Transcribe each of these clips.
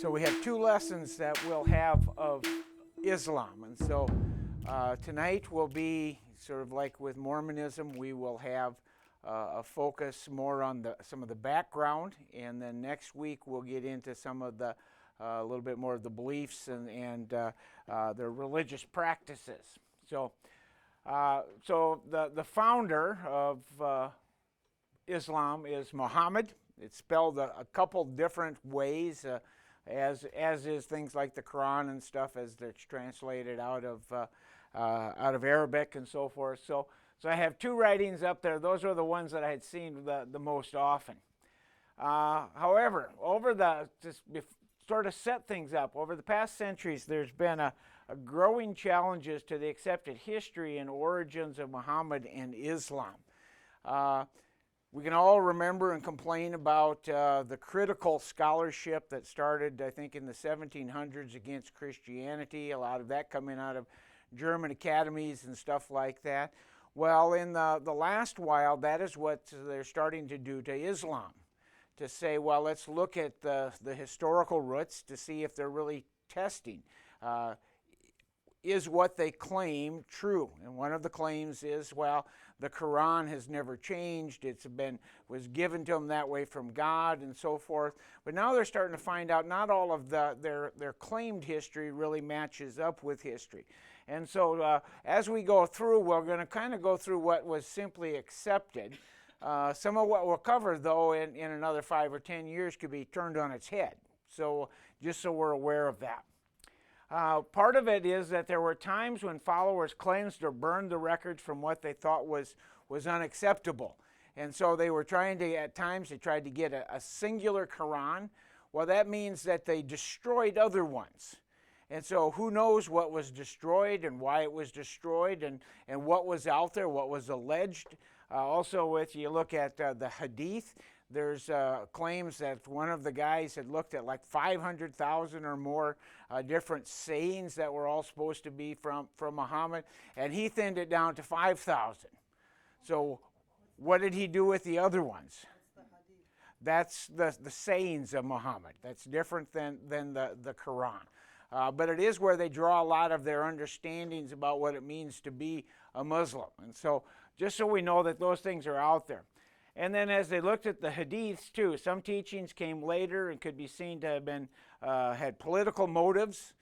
So we have two lessons that we'll have of Islam. And so tonight will be sort of like with Mormonism, we will have a focus more on some of the background, and then next week we'll get into some of the a little bit more of the beliefs and their religious practices. So the founder of Islam is Muhammad. It's spelled a couple different ways, as is things like the Quran and stuff, as it's translated out of Arabic and so forth. So I have two writings up there. Those are the ones that I had seen the most often. However, sort of set things up, over the past centuries, there's been a growing challenges to the accepted history and origins of Muhammad and Islam. We can all remember and complain about the critical scholarship that started, I think, in the 1700s against Christianity, a lot of that coming out of German academies and stuff like that. Well, in the last while, that is what they're starting to do to Islam, to say, well, let's look at the historical roots to see if they're really testing. Is what they claim true? And one of the claims is, well, the Quran has never changed. Was given to them that way from God and so forth. But now they're starting to find out not all of their claimed history really matches up with history. And so as we go through, we're going to kind of go through what was simply accepted. Some of what we'll cover, though, in another 5 or 10 years could be turned on its head. So just so we're aware of that. Part of it is that there were times when followers cleansed or burned the records from what they thought was unacceptable. And so they were trying to, at times, they tried to get a singular Quran. Well, that means that they destroyed other ones. And so who knows what was destroyed and why it was destroyed and what was out there, what was alleged. Also, if you look at the Hadith, there's claims that one of the guys had looked at like 500,000 or more different sayings that were all supposed to be from Muhammad, and he thinned it down to 5,000. So what did he do with the other ones? That's the sayings of Muhammad. That's different than the Quran. But it is where they draw a lot of their understandings about what it means to be a Muslim. And so just so we know that those things are out there. And then as they looked at the hadiths too, some teachings came later and could be seen to have been had political motives.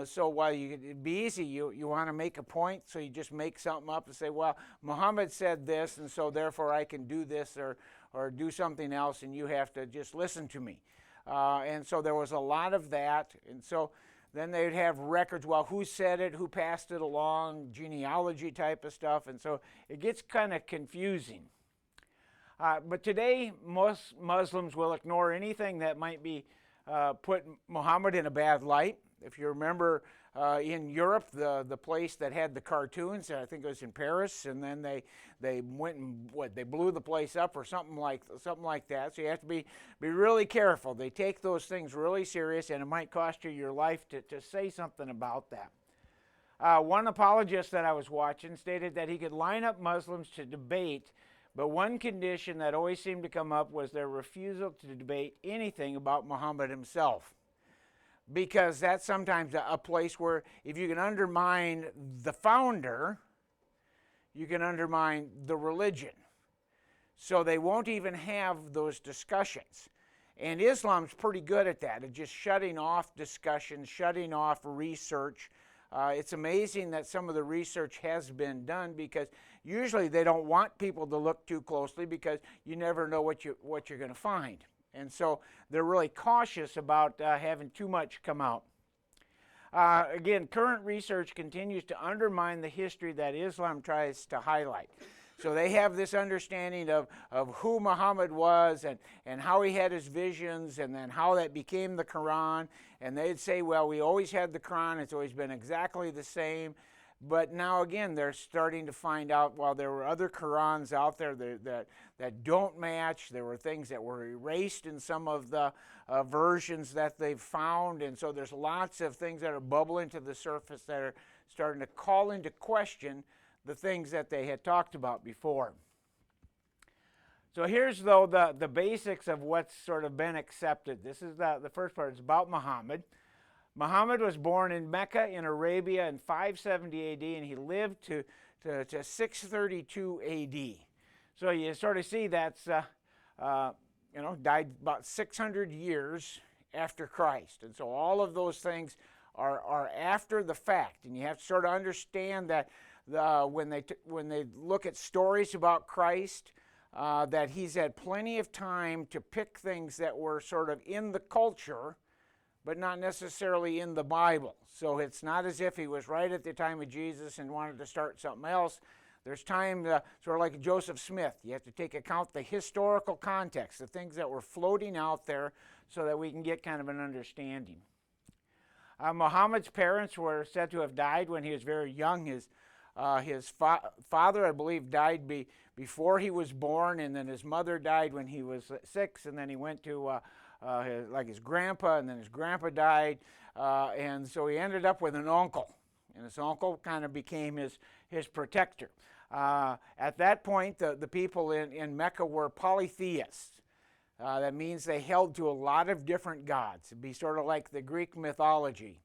So while it'd be easy, you want to make a point, so you just make something up and say, well, Muhammad said this, and so therefore I can do this or do something else, and you have to just listen to me. And so there was a lot of that. And so then they'd have records, well, who said it, who passed it along, genealogy type of stuff, and so it gets kind of confusing. But today, most Muslims will ignore anything that might be put Muhammad in a bad light. If you remember in Europe, the place that had the cartoons, I think it was in Paris, and then they went and they blew the place up or something like that. So you have to be really careful. They take those things really serious, and it might cost you your life to say something about that. One apologist that I was watching stated that he could line up Muslims to debate, but one condition that always seemed to come up was their refusal to debate anything about Muhammad himself. Because that's sometimes a place where if you can undermine the founder, you can undermine the religion. So they won't even have those discussions. And Islam's pretty good at that, at just shutting off discussions, shutting off research. It's amazing that some of the research has been done, because usually they don't want people to look too closely because you never know what you're going to find. And so they're really cautious about having too much come out. Again, current research continues to undermine the history that Islam tries to highlight. So they have this understanding of who Muhammad was and how he had his visions, and then how that became the Quran. And they'd say, well, we always had the Quran. It's always been exactly the same. But now again, they're starting to find out, well, there were other Qurans out there that don't match. There were things that were erased in some of the versions that they've found. And so there's lots of things that are bubbling to the surface that are starting to call into question the things that they had talked about before. So here's, though, the basics of what's sort of been accepted. This is the first part. It's about Muhammad. Muhammad was born in Mecca in Arabia in 570 AD, and he lived to 632 AD. So you sort of see that's, died about 600 years after Christ. And so all of those things are after the fact. And you have to sort of understand that when they look at stories about Christ, that he's had plenty of time to pick things that were sort of in the culture, but not necessarily in the Bible. So it's not as if he was right at the time of Jesus and wanted to start something else. There's time, sort of like Joseph Smith. You have to take account the historical context, the things that were floating out there, so that we can get kind of an understanding. Muhammad's parents were said to have died when he was very young. His father, I believe, died before he was born, and then his mother died when he was 6, and then he went to his grandpa, and then his grandpa died, and so he ended up with an uncle, and his uncle kind of became his protector. At that point, the people in Mecca were polytheists. That means they held to a lot of different gods. It'd be sort of like the Greek mythology,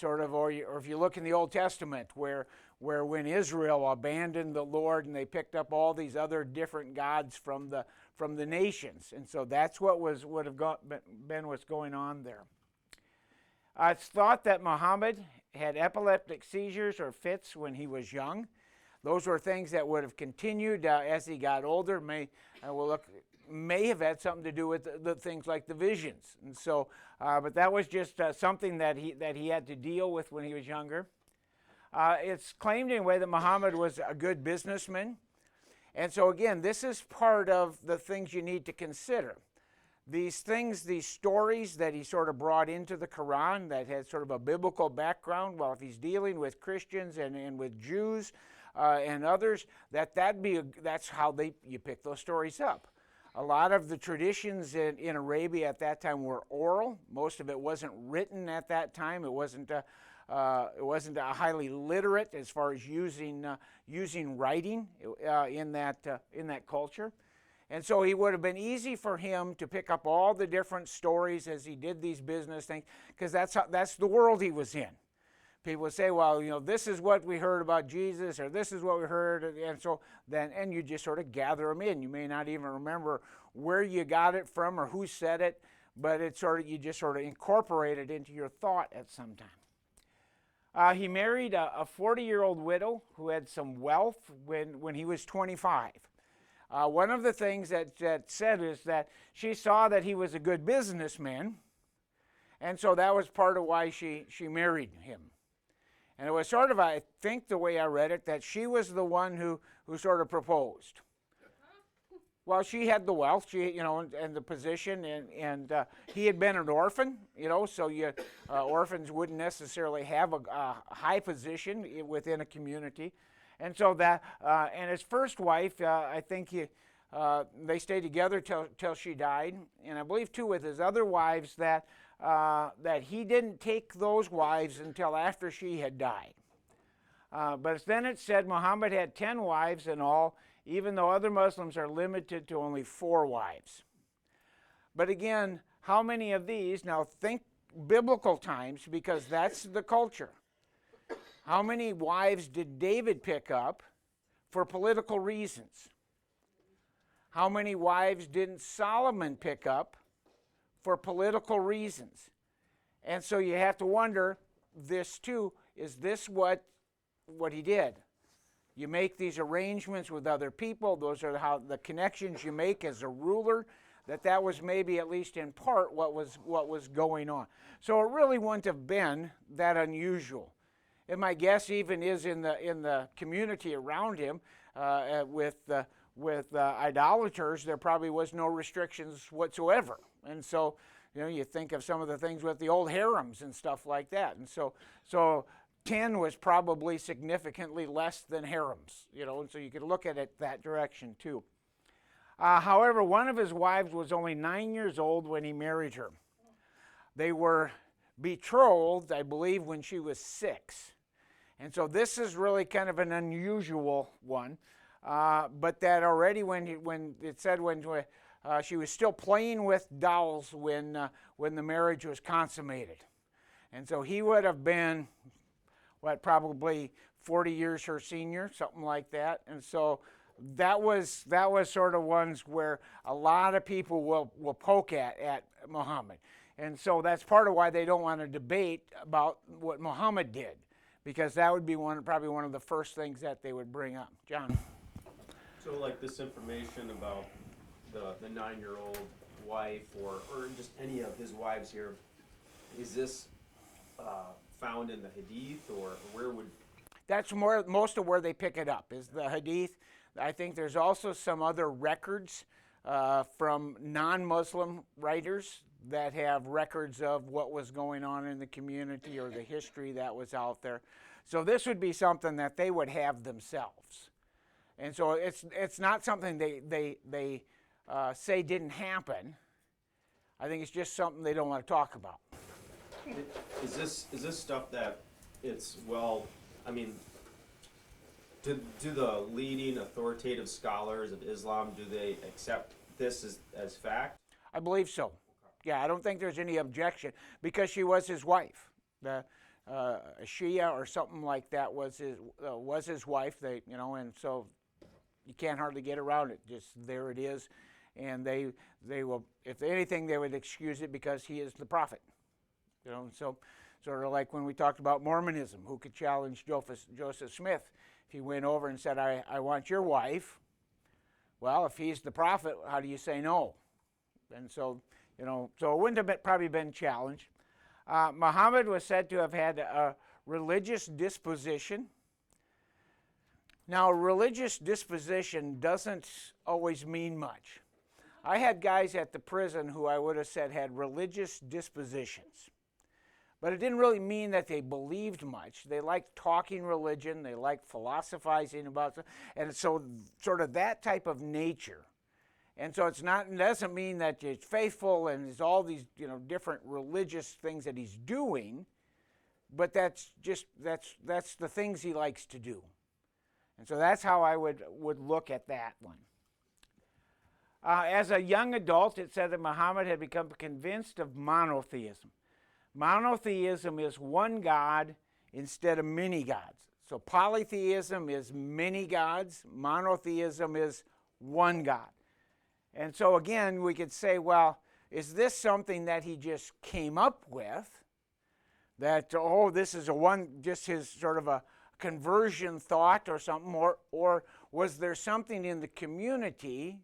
or if you look in the Old Testament, where when Israel abandoned the Lord and they picked up all these other different gods from the nations, and so that's what would have been what's going on there. It's thought that Muhammad had epileptic seizures or fits when he was young. Those were things that would have continued as he got older. May have had something to do with the things like the visions, and so, but that was just something that he had to deal with when he was younger. It's claimed in a way that Muhammad was a good businessman, and so again, this is part of the things you need to consider. These things, these stories that he sort of brought into the Quran that had sort of a biblical background. Well, if he's dealing with Christians and with Jews and others, that's how you pick those stories up. A lot of the traditions in Arabia at that time were oral. Most of it wasn't written at that time. It wasn't highly literate as far as using writing in that culture. And so it would have been easy for him to pick up all the different stories as he did these business things, because that's the world he was in. People would say, well, this is what we heard about Jesus, or this is what we heard, and you just sort of gather them in. You may not even remember where you got it from or who said it, but you just sort of incorporate it into your thought at some time. He married a 40-year-old widow who had some wealth when he was 25. One of the things that said is that she saw that he was a good businessman, and so that was part of why she married him. And it was sort of, I think the way I read it, that she was the one who sort of proposed. Well, she had the wealth, and the position, and he had been an orphan, so orphans wouldn't necessarily have a high position within a community. And so and his first wife, I think they stayed together till she died. And I believe, too, with his other wives that he didn't take those wives until after she had died. But then it said Muhammad had 10 wives in all, even though other Muslims are limited to only 4 wives. But again, how many of these, now think biblical times, because that's the culture. How many wives did David pick up for political reasons? How many wives didn't Solomon pick up for political reasons? And so you have to wonder, this too, is this what he did? You make these arrangements with other people. Those are how the connections you make as a ruler. That was maybe at least in part what was going on. So it really wouldn't have been that unusual. And my guess even is in the community around him with idolaters, there probably was no restrictions whatsoever. And so, you think of some of the things with the old harems and stuff like that. And so 10 was probably significantly less than harems, and so you could look at it that direction too. However, one of his wives was only 9 years old when he married her. They were betrothed, I believe, when she was 6. And so this is really kind of an unusual one. but that already when it said she was still playing with dolls when the marriage was consummated. And so he would have been, probably 40 years her senior, something like that. And so that was sort of ones where a lot of people will poke at Muhammad. And so that's part of why they don't want to debate about what Muhammad did, because that would be probably one of the first things that they would bring up. John? So like this information about the 9-year-old wife or just any of his wives here, is this found in the Hadith, or where would? That's most of where they pick it up is the Hadith. I think there's also some other records from non-Muslim writers that have records of what was going on in the community or the history that was out there. So this would be something that they would have themselves. And so it's not something they say didn't happen. I think it's just something they don't want to talk about. Is this stuff that it's, I mean, do the leading authoritative scholars of Islam, do they accept this as fact? I believe so. Yeah, I don't think there's any objection, because she was his wife. The Shia or something like that was his wife. And so you can't hardly get around it. Just there it is, and they will, if anything, they would excuse it because he is the prophet. So sort of like when we talked about Mormonism, who could challenge Joseph Smith if he went over and said, "I want your wife." Well, if he's the prophet, how do you say no? And so. So it wouldn't have probably been challenged. Muhammad was said to have had a religious disposition. Now, a religious disposition doesn't always mean much. I had guys at the prison who I would have said had religious dispositions. But it didn't really mean that they believed much. They liked talking religion. They liked philosophizing about it. And so sort of that type of nature. And so it doesn't mean that it's faithful and there's all these different religious things that he's doing, but that's the things he likes to do. And so that's how I would look at that one. As a young adult, it said that Muhammad had become convinced of monotheism. Monotheism is one God instead of many gods. So polytheism is many gods. Monotheism is one God. And so again, we could say, well, is this something that he just came up with? That, this is just his sort of a conversion thought or something, or was there something in the community,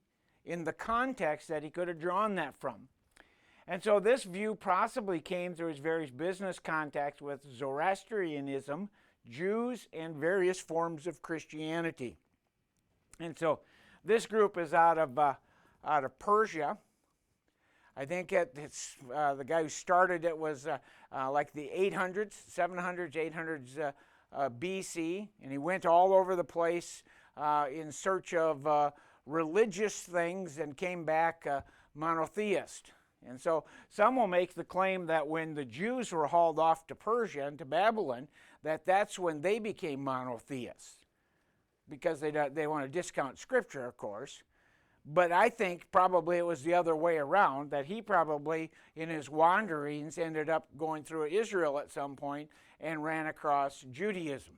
in the context, that he could have drawn that from? And so this view possibly came through his various business contacts with Zoroastrianism, Jews, and various forms of Christianity. And so this group is out of Persia. I think it's the guy who started it was like the 800s, 700s, 800s BC, and he went all over the place in search of religious things and came back monotheist. And so some will make the claim that when the Jews were hauled off to Persia and to Babylon, that's when they became monotheists, because they want to discount Scripture, of course. But I think probably it was the other way around, that he probably, in his wanderings, ended up going through Israel at some point and ran across Judaism.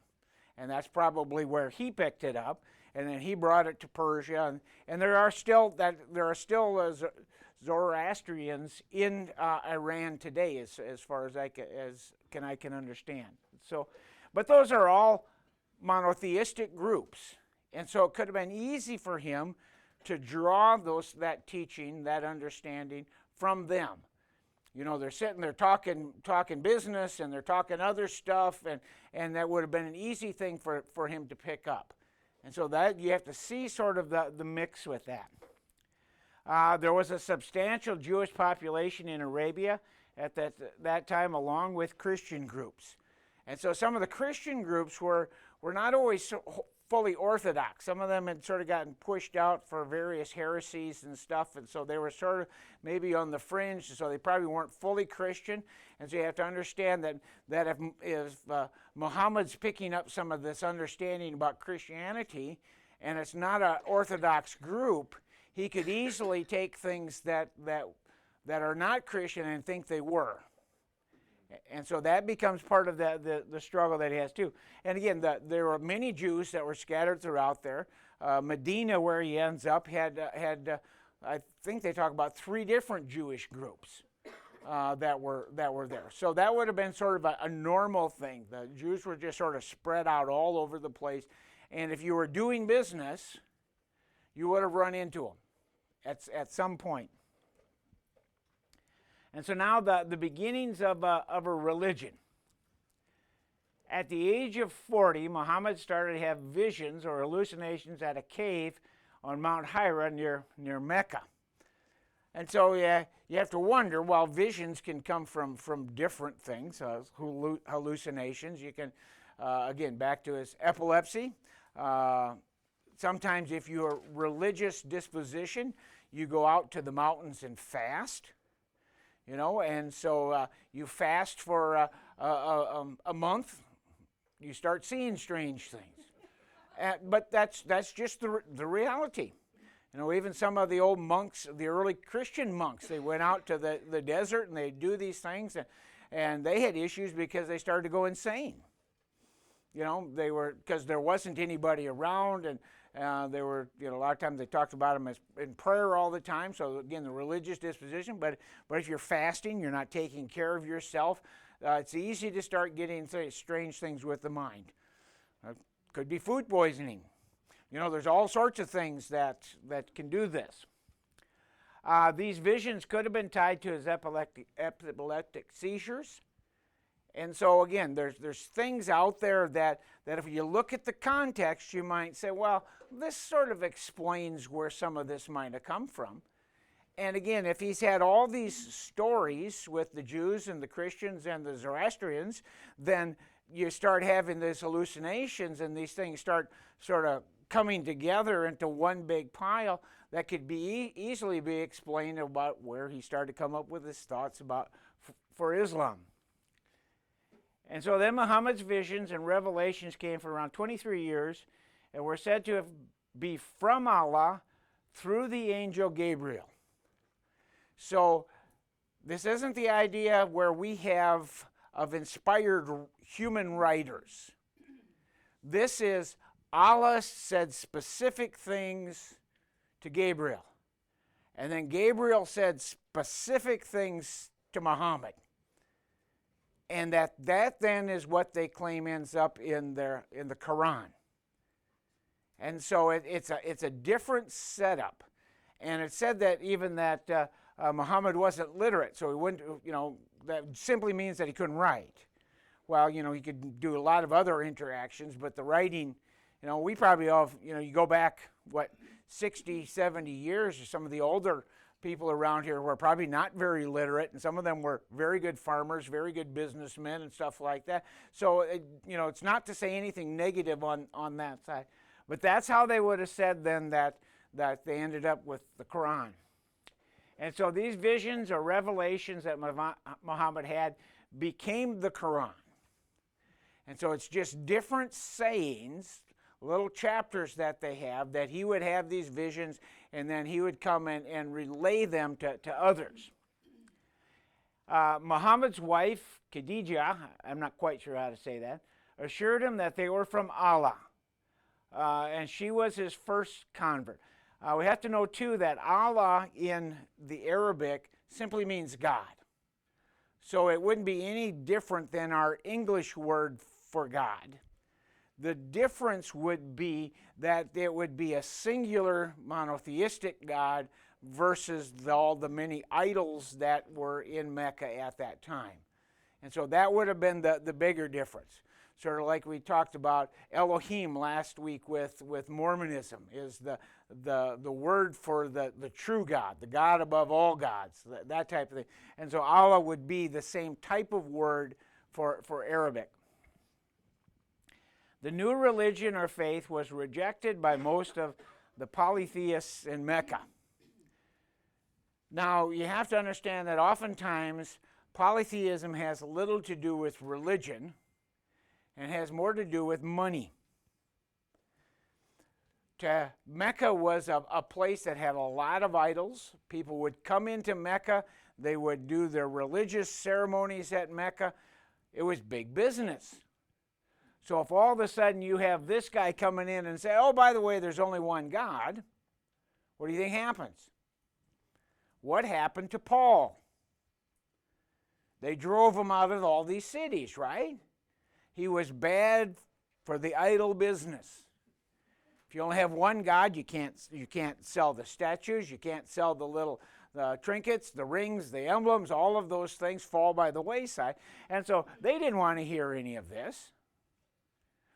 And that's probably where he picked it up, and then he brought it to Persia. And there are still Zoroastrians in Iran today, as far as I can understand. So, but those are all monotheistic groups, and so it could have been easy for him to draw that teaching, that understanding from them. They're sitting there talking business, and they're talking other stuff, and that would have been an easy thing for him to pick up. And so that you have to see sort of the mix with that. There was a substantial Jewish population in Arabia at that time, along with Christian groups. And so some of the Christian groups were not always fully orthodox. Some of them had sort of gotten pushed out for various heresies and stuff, and so they were sort of maybe on the fringe, so they probably weren't fully Christian. And so you have to understand that if Muhammad's picking up some of this understanding about Christianity, and it's not an Orthodox group, he could easily take things that are not Christian and think they were. And so that becomes part of the struggle that he has too. And again, there were many Jews that were scattered throughout there. Medina, where he ends up, had I think they talk about 3 different Jewish groups that were there. So that would have been sort of a normal thing. The Jews were just sort of spread out all over the place. And if you were doing business, you would have run into them at some point. And so now the beginnings of a religion. At the age of 40, Muhammad started to have visions or hallucinations at a cave on Mount Hira near Mecca. And so you have to wonder, well, visions can come from different things, hallucinations. You can, again, back to his epilepsy. Sometimes if you're religious disposition, you go out to the mountains and fast. You know, and so you fast for a month, you start seeing strange things. But that's just the reality. You know, even some of the old monks, the early Christian monks, they went out to the desert and they'd do these things, and they had issues because they started to go insane. You know, because there wasn't anybody around, and they were, you know, a lot of times they talked about them as in prayer all the time. So again, the religious disposition. But if you're fasting, you're not taking care of yourself. It's easy to start getting strange things with the mind. Could be food poisoning. You know, there's all sorts of things that can do this. These visions could have been tied to his epileptic seizures. And so again, there's things out there that if you look at the context, you might say, well, this sort of explains where some of this might have come from. And again, if he's had all these stories with the Jews and the Christians and the Zoroastrians, then you start having these hallucinations, and these things start sort of coming together into one big pile that could be easily be explained about where he started to come up with his thoughts about for Islam. And so then Muhammad's visions and revelations came for around 23 years and were said to be from Allah through the angel Gabriel. So this isn't the idea where we have of inspired human writers. This is Allah said specific things to Gabriel. And then Gabriel said specific things to Muhammad. And that then is what they claim ends up in the Quran. And so it's a different setup. And it said that even that Muhammad wasn't literate, so he wouldn't, you know, that simply means that he couldn't write. Well, you know, he could do a lot of other interactions, but the writing, you know, we probably all, you know, you go back, 60, 70 years, or some of the older people around here were probably not very literate, and some of them were very good farmers, very good businessmen, and stuff like that. So, you know, it's not to say anything negative on that side, but that's how they would have said then that they ended up with the Quran. And so these visions or revelations that Muhammad had became the Quran. And so it's just different sayings, little chapters that they have, that he would have these visions, and then he would come and relay them to others. Muhammad's wife, Khadijah, I'm not quite sure how to say that, assured him that they were from Allah. And she was his first convert. We have to know, too, that Allah in the Arabic simply means God. So it wouldn't be any different than our English word for God. The difference would be that it would be a singular monotheistic God versus all the many idols that were in Mecca at that time. And so that would have been the bigger difference. Sort of like we talked about Elohim last week with Mormonism, is the word for the true God, the God above all gods, that type of thing. And so Allah would be the same type of word for Arabic. The new religion or faith was rejected by most of the polytheists in Mecca. Now, you have to understand that oftentimes polytheism has little to do with religion and has more to do with money. Mecca was a place that had a lot of idols. People would come into Mecca. They would do their religious ceremonies at Mecca. It was big business. So if all of a sudden you have this guy coming in and say, oh, by the way, there's only one God, what do you think happens? What happened to Paul? They drove him out of all these cities, right? He was bad for the idol business. If you only have one God, you can't sell the statues, you can't sell the little trinkets, the rings, the emblems, all of those things fall by the wayside. And so they didn't want to hear any of this,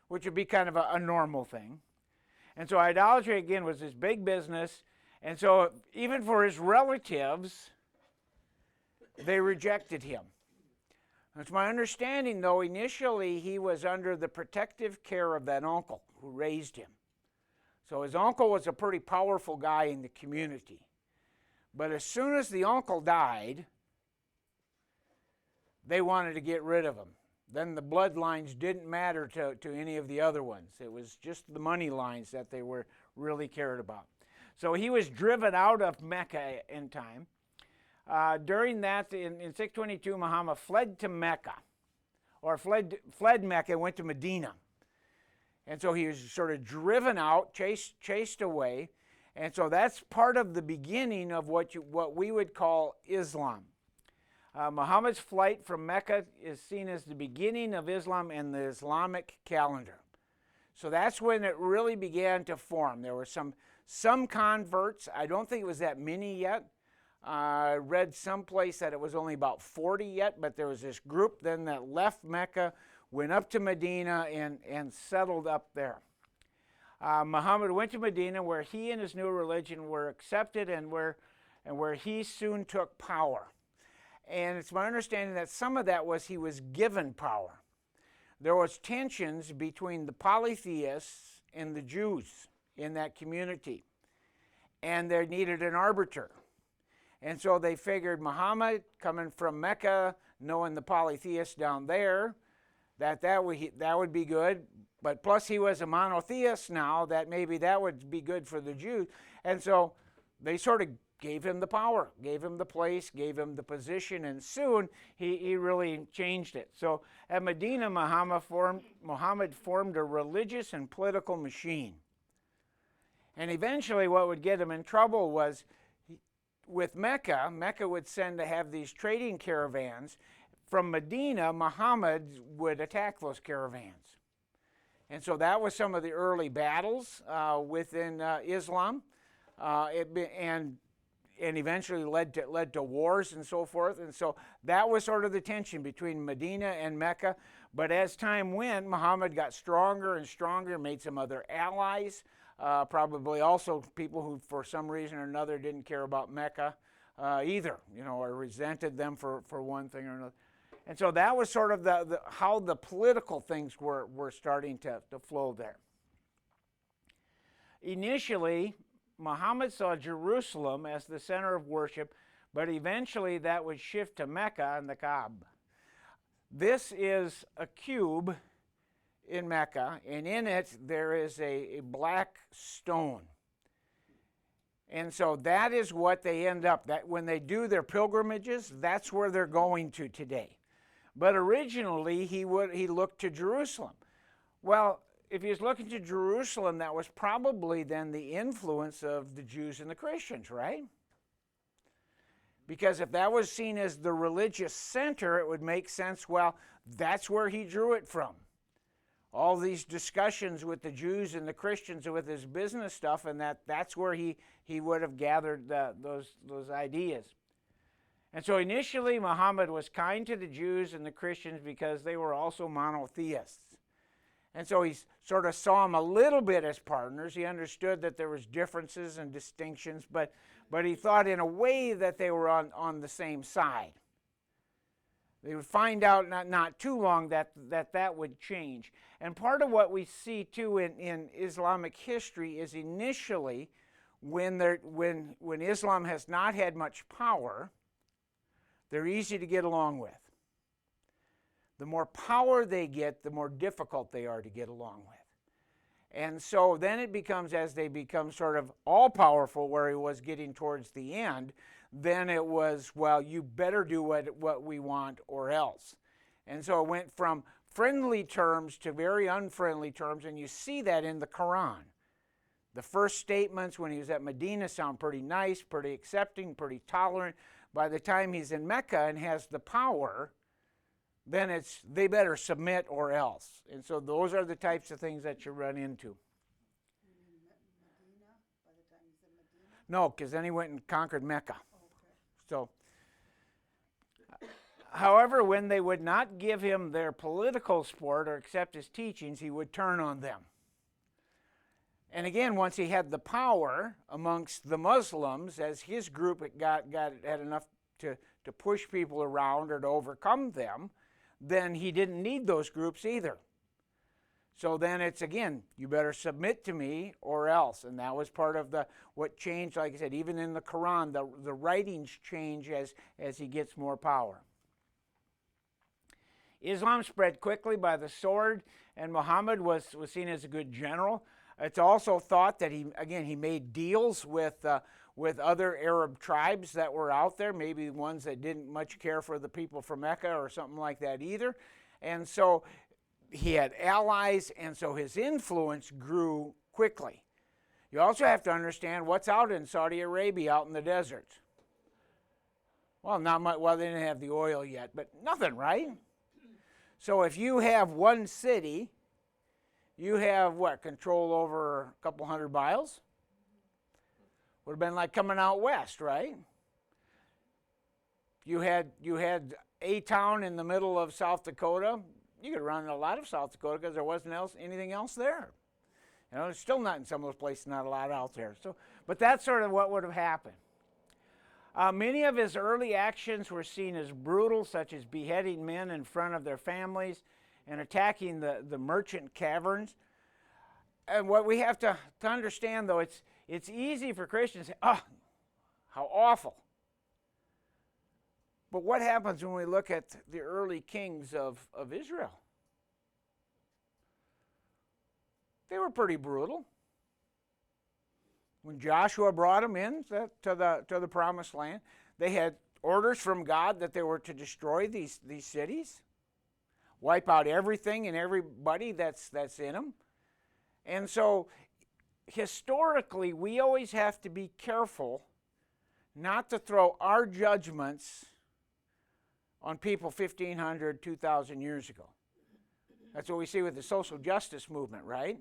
which would be kind of a normal thing. And so idolatry, again, was this big business. And so even for his relatives, they rejected him. It's my understanding, though, initially he was under the protective care of that uncle who raised him. So his uncle was a pretty powerful guy in the community. But as soon as the uncle died, they wanted to get rid of him. Then the bloodlines didn't matter to any of the other ones. It was just the money lines that they were really cared about. So he was driven out of Mecca in time. During that, in 622, Muhammad fled to Mecca, or fled Mecca and went to Medina. And so he was sort of driven out, chased away. And so that's part of the beginning of what we would call Islam. Muhammad's flight from Mecca is seen as the beginning of Islam and the Islamic calendar. So that's when it really began to form. There were some converts. I don't think it was that many yet. I read someplace that it was only about 40 yet, but there was this group then that left Mecca, went up to Medina, and settled up there. Muhammad went to Medina, where he and his new religion were accepted and where he soon took power. And it's my understanding that some of that was he was given power. There was tensions between the polytheists and the Jews in that community, and they needed an arbiter. And so they figured Muhammad, coming from Mecca, knowing the polytheists down there, that would be good. But plus he was a monotheist now, that maybe that would be good for the Jews. And so they sort of gave him the power, gave him the place, gave him the position, and soon he really changed it. So at Medina, Muhammad formed a religious and political machine. And eventually what would get him in trouble was with Mecca would send to have these trading caravans. From Medina, Muhammad would attack those caravans. And so that was some of the early battles within Islam, and eventually led to wars and so forth. And so that was sort of the tension between Medina and Mecca. But as time went, Muhammad got stronger and stronger, made some other allies, probably also people who for some reason or another didn't care about Mecca either, or resented them for one thing or another. And so that was sort of how the political things were starting to flow there. Initially, Muhammad saw Jerusalem as the center of worship, but eventually that would shift to Mecca and the Kaaba. This is a cube in Mecca, and in it there is a black stone. And so that is what they end up, that when they do their pilgrimages, that's where they're going to today. But originally he looked to Jerusalem. Well, if he was looking to Jerusalem, that was probably then the influence of the Jews and the Christians, right? Because if that was seen as the religious center, it would make sense, well, that's where he drew it from. All these discussions with the Jews and the Christians and with his business stuff, and that's where he would have gathered those ideas. And so initially, Muhammad was kind to the Jews and the Christians because they were also monotheists. And so he sort of saw them a little bit as partners. He understood that there was differences and distinctions, but he thought in a way that they were on the same side. They would find out not too long that would change. And part of what we see too in Islamic history is initially when Islam has not had much power, they're easy to get along with. The more power they get, the more difficult they are to get along with. And so then it becomes, as they become sort of all-powerful, where he was getting towards the end, then it was, well, you better do what we want or else. And so it went from friendly terms to very unfriendly terms, and you see that in the Quran. The first statements when he was at Medina sound pretty nice, pretty accepting, pretty tolerant. By the time he's in Mecca and has the power, then it's they better submit or else. And so those are the types of things that you run into. Medina, by the time he's in Medina? No, because then he went and conquered Mecca. Okay. So, however, when they would not give him their political support or accept his teachings, he would turn on them. And again, once he had the power amongst the Muslims, as his group had enough to push people around or to overcome them, then he didn't need those groups either. So then it's, again, you better submit to me or else. And that was part of what changed, like I said, even in the Quran, the writings change as he gets more power. Islam spread quickly by the sword, and Muhammad was seen as a good general. It's also thought that he made deals with other Arab tribes that were out there, maybe ones that didn't much care for the people from Mecca or something like that either. And so he had allies, and so his influence grew quickly. You also have to understand what's out in Saudi Arabia, out in the deserts. Well, not much. Well, they didn't have the oil yet, but nothing, right? So if you have one city, you have what, control over a couple 100 miles? Would have been like coming out west, right? You had a town in the middle of South Dakota. You could run a lot of South Dakota because there wasn't anything else there. You know, there's still not in some of those places, not a lot out there. So, but that's sort of what would have happened. Many of his early actions were seen as brutal, such as beheading men in front of their families and attacking the merchant caverns. And what we have to understand, though, it's easy for Christians to say, oh, how awful. But what happens when we look at the early kings of Israel? They were pretty brutal. When Joshua brought them in to the promised land, they had orders from God that they were to destroy these cities, wipe out everything and everybody that's in them. And so historically, we always have to be careful not to throw our judgments on people 1,500, 2,000 years ago. That's what we see with the social justice movement, right?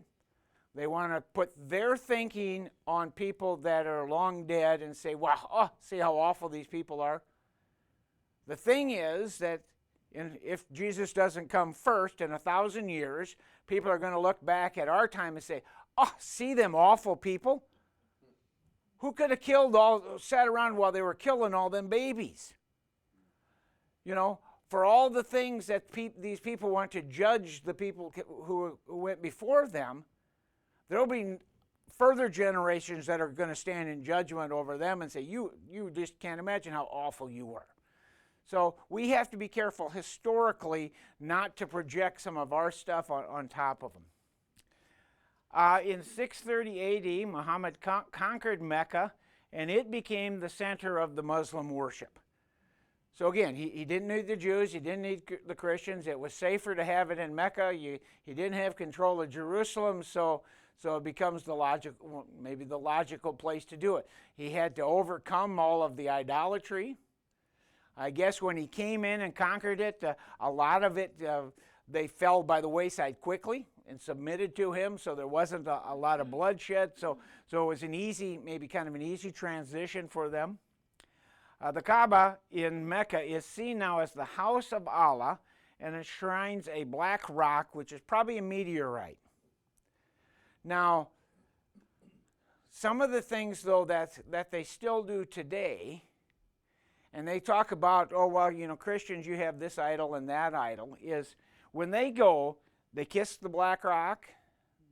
They want to put their thinking on people that are long dead and say, wow, oh, see how awful these people are. The thing is that if Jesus doesn't come first in 1,000 years, people are going to look back at our time and say, oh, see them awful people? Who could have sat around while they were killing all them babies? You know, for all the things that these people want to judge the people who went before them, there will be further generations that are going to stand in judgment over them and say, you just can't imagine how awful you were. So we have to be careful historically not to project some of our stuff on top of them. In 630 A.D., Muhammad conquered Mecca, and it became the center of the Muslim worship. So again, he didn't need the Jews, he didn't need the Christians. It was safer to have it in Mecca. He didn't have control of Jerusalem, so it becomes maybe the logical place to do it. He had to overcome all of the idolatry. I guess when he came in and conquered it, a lot of it, they fell by the wayside quickly and submitted to him, so there wasn't a lot of bloodshed. So it was maybe kind of an easy transition for them. The Kaaba in Mecca is seen now as the house of Allah and enshrines a black rock, which is probably a meteorite. Now, some of the things, though, that they still do today, and they talk about, oh, well, you know, Christians, you have this idol and that idol, is when they go, they kiss the black rock,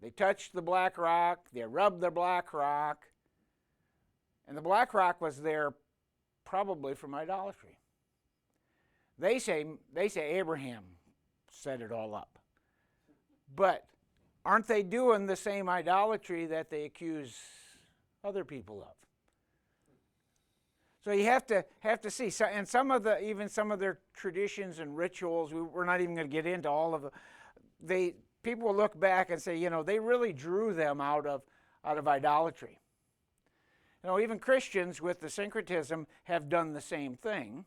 they touch the black rock, they rub the black rock, and the black rock was there probably from idolatry. They say Abraham set it all up. But aren't they doing the same idolatry that they accuse other people of? So you have to see. So, and even some of their traditions and rituals, we're not even going to get into all of them. People will look back and say, they really drew them out of idolatry. Even Christians with the syncretism have done the same thing.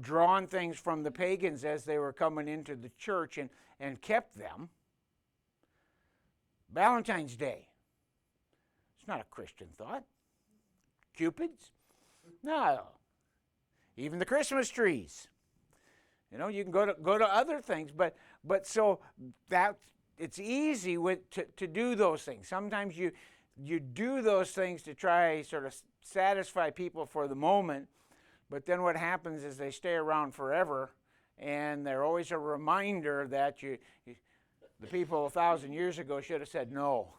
Drawn things from the pagans as they were coming into the church and kept them. Valentine's Day. It's not a Christian thought. Cupids? No. Even the Christmas trees. You can go to other things, but so that it's easy to do those things. Sometimes you do those things to try sort of satisfy people for the moment, but then what happens is they stay around forever, and they're always a reminder that the people 1,000 years ago should have said no.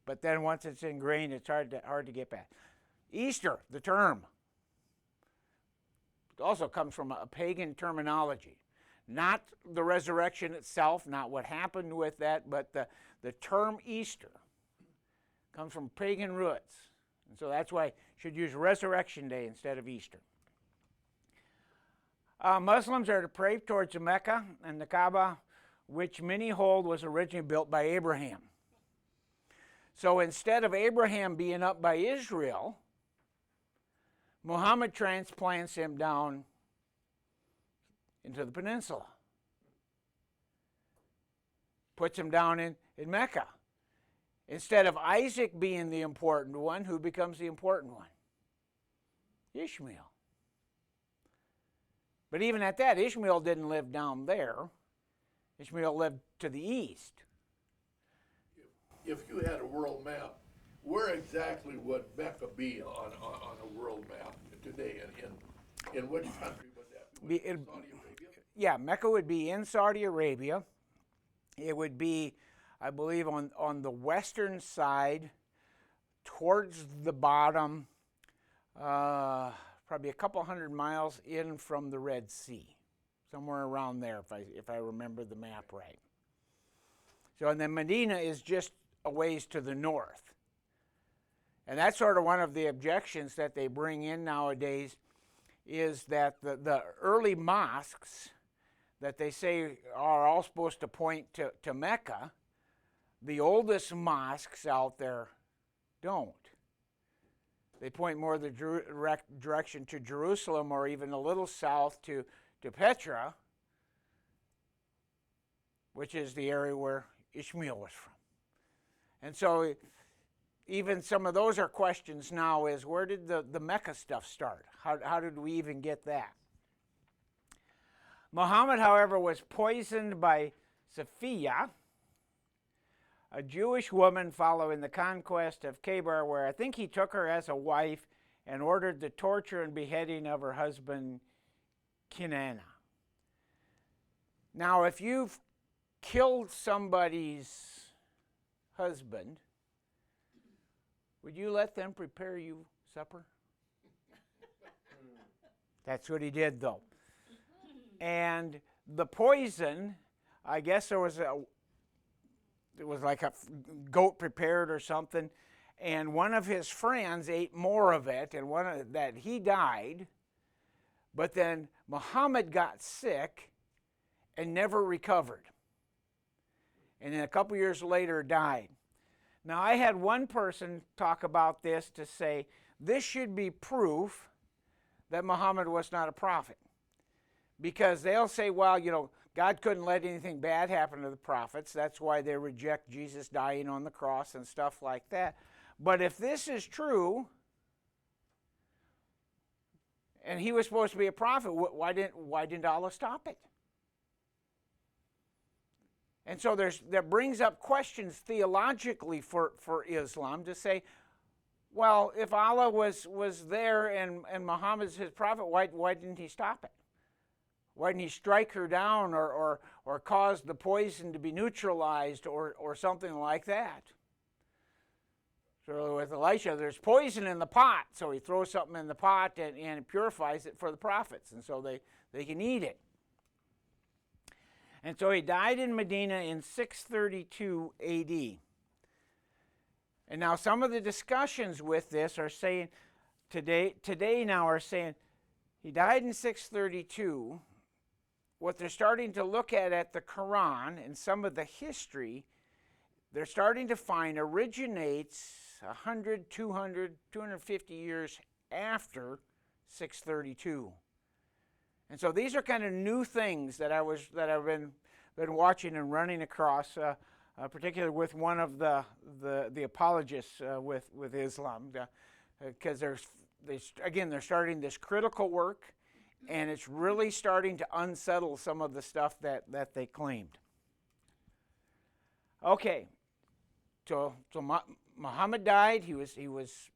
But then once it's ingrained, it's hard to get back. Easter, the term, also comes from a pagan terminology. Not the resurrection itself, not what happened with that, but the term Easter comes from pagan roots. And so that's why you should use Resurrection Day instead of Easter. Muslims are to pray towards Mecca and the Kaaba, which many hold was originally built by Abraham. So instead of Abraham being up by Israel, Muhammad transplants him down into the peninsula. Puts him down in Mecca. Instead of Isaac being the important one, who becomes the important one? Ishmael. But even at that, Ishmael didn't live down there. Ishmael lived to the east. If you had a world map, where exactly would Mecca be on a world map today, and in which country would that be? Saudi Arabia? Yeah, Mecca would be in Saudi Arabia. It would be, I believe, on the western side, towards the bottom, probably a couple hundred miles in from the Red Sea, somewhere around there, if I remember the map right. So, and then Medina is just a ways to the north. And that's sort of one of the objections that they bring in nowadays, is that the early mosques that they say are all supposed to point to Mecca, the oldest mosques out there don't. They point more the direction to Jerusalem, or even a little south to Petra, which is the area where Ishmael was from. And so even some of those are questions now, is where did the Mecca stuff start? How did we even get that? Muhammad, however, was poisoned by Safiya, a Jewish woman following the conquest of Khaybar, where I think he took her as a wife and ordered the torture and beheading of her husband, Kinana. Now, if you've killed somebody's husband, would you let them prepare you supper? That's what he did, though. And the poison, I guess it was like a goat prepared or something, and one of his friends ate more of it, and that he died. But then Muhammad got sick and never recovered, and then a couple years later died. Now, I had one person talk about this to say this should be proof that Muhammad was not a prophet, because they'll say, well, God couldn't let anything bad happen to the prophets. That's why they reject Jesus dying on the cross and stuff like that. But if this is true, and he was supposed to be a prophet, why didn't Allah stop it? And so that brings up questions theologically for Islam to say, well, if Allah was there and Muhammad's his prophet, why didn't he stop it? Why didn't he strike her down or cause the poison to be neutralized or something like that? So with Elisha, there's poison in the pot, so he throws something in the pot and it purifies it for the prophets, and so they can eat it. And so he died in Medina in 632 AD. And now some of the discussions with this are saying, today now are saying, he died in 632. What they're starting to look at the Quran and some of the history, they're starting to find originates 100, 200, 250 years after 632. And so these are kind of new things that I've been watching and running across, particularly with one of the apologists with Islam, because they're starting this critical work, and it's really starting to unsettle some of the stuff that they claimed. Okay, so Muhammad died. He was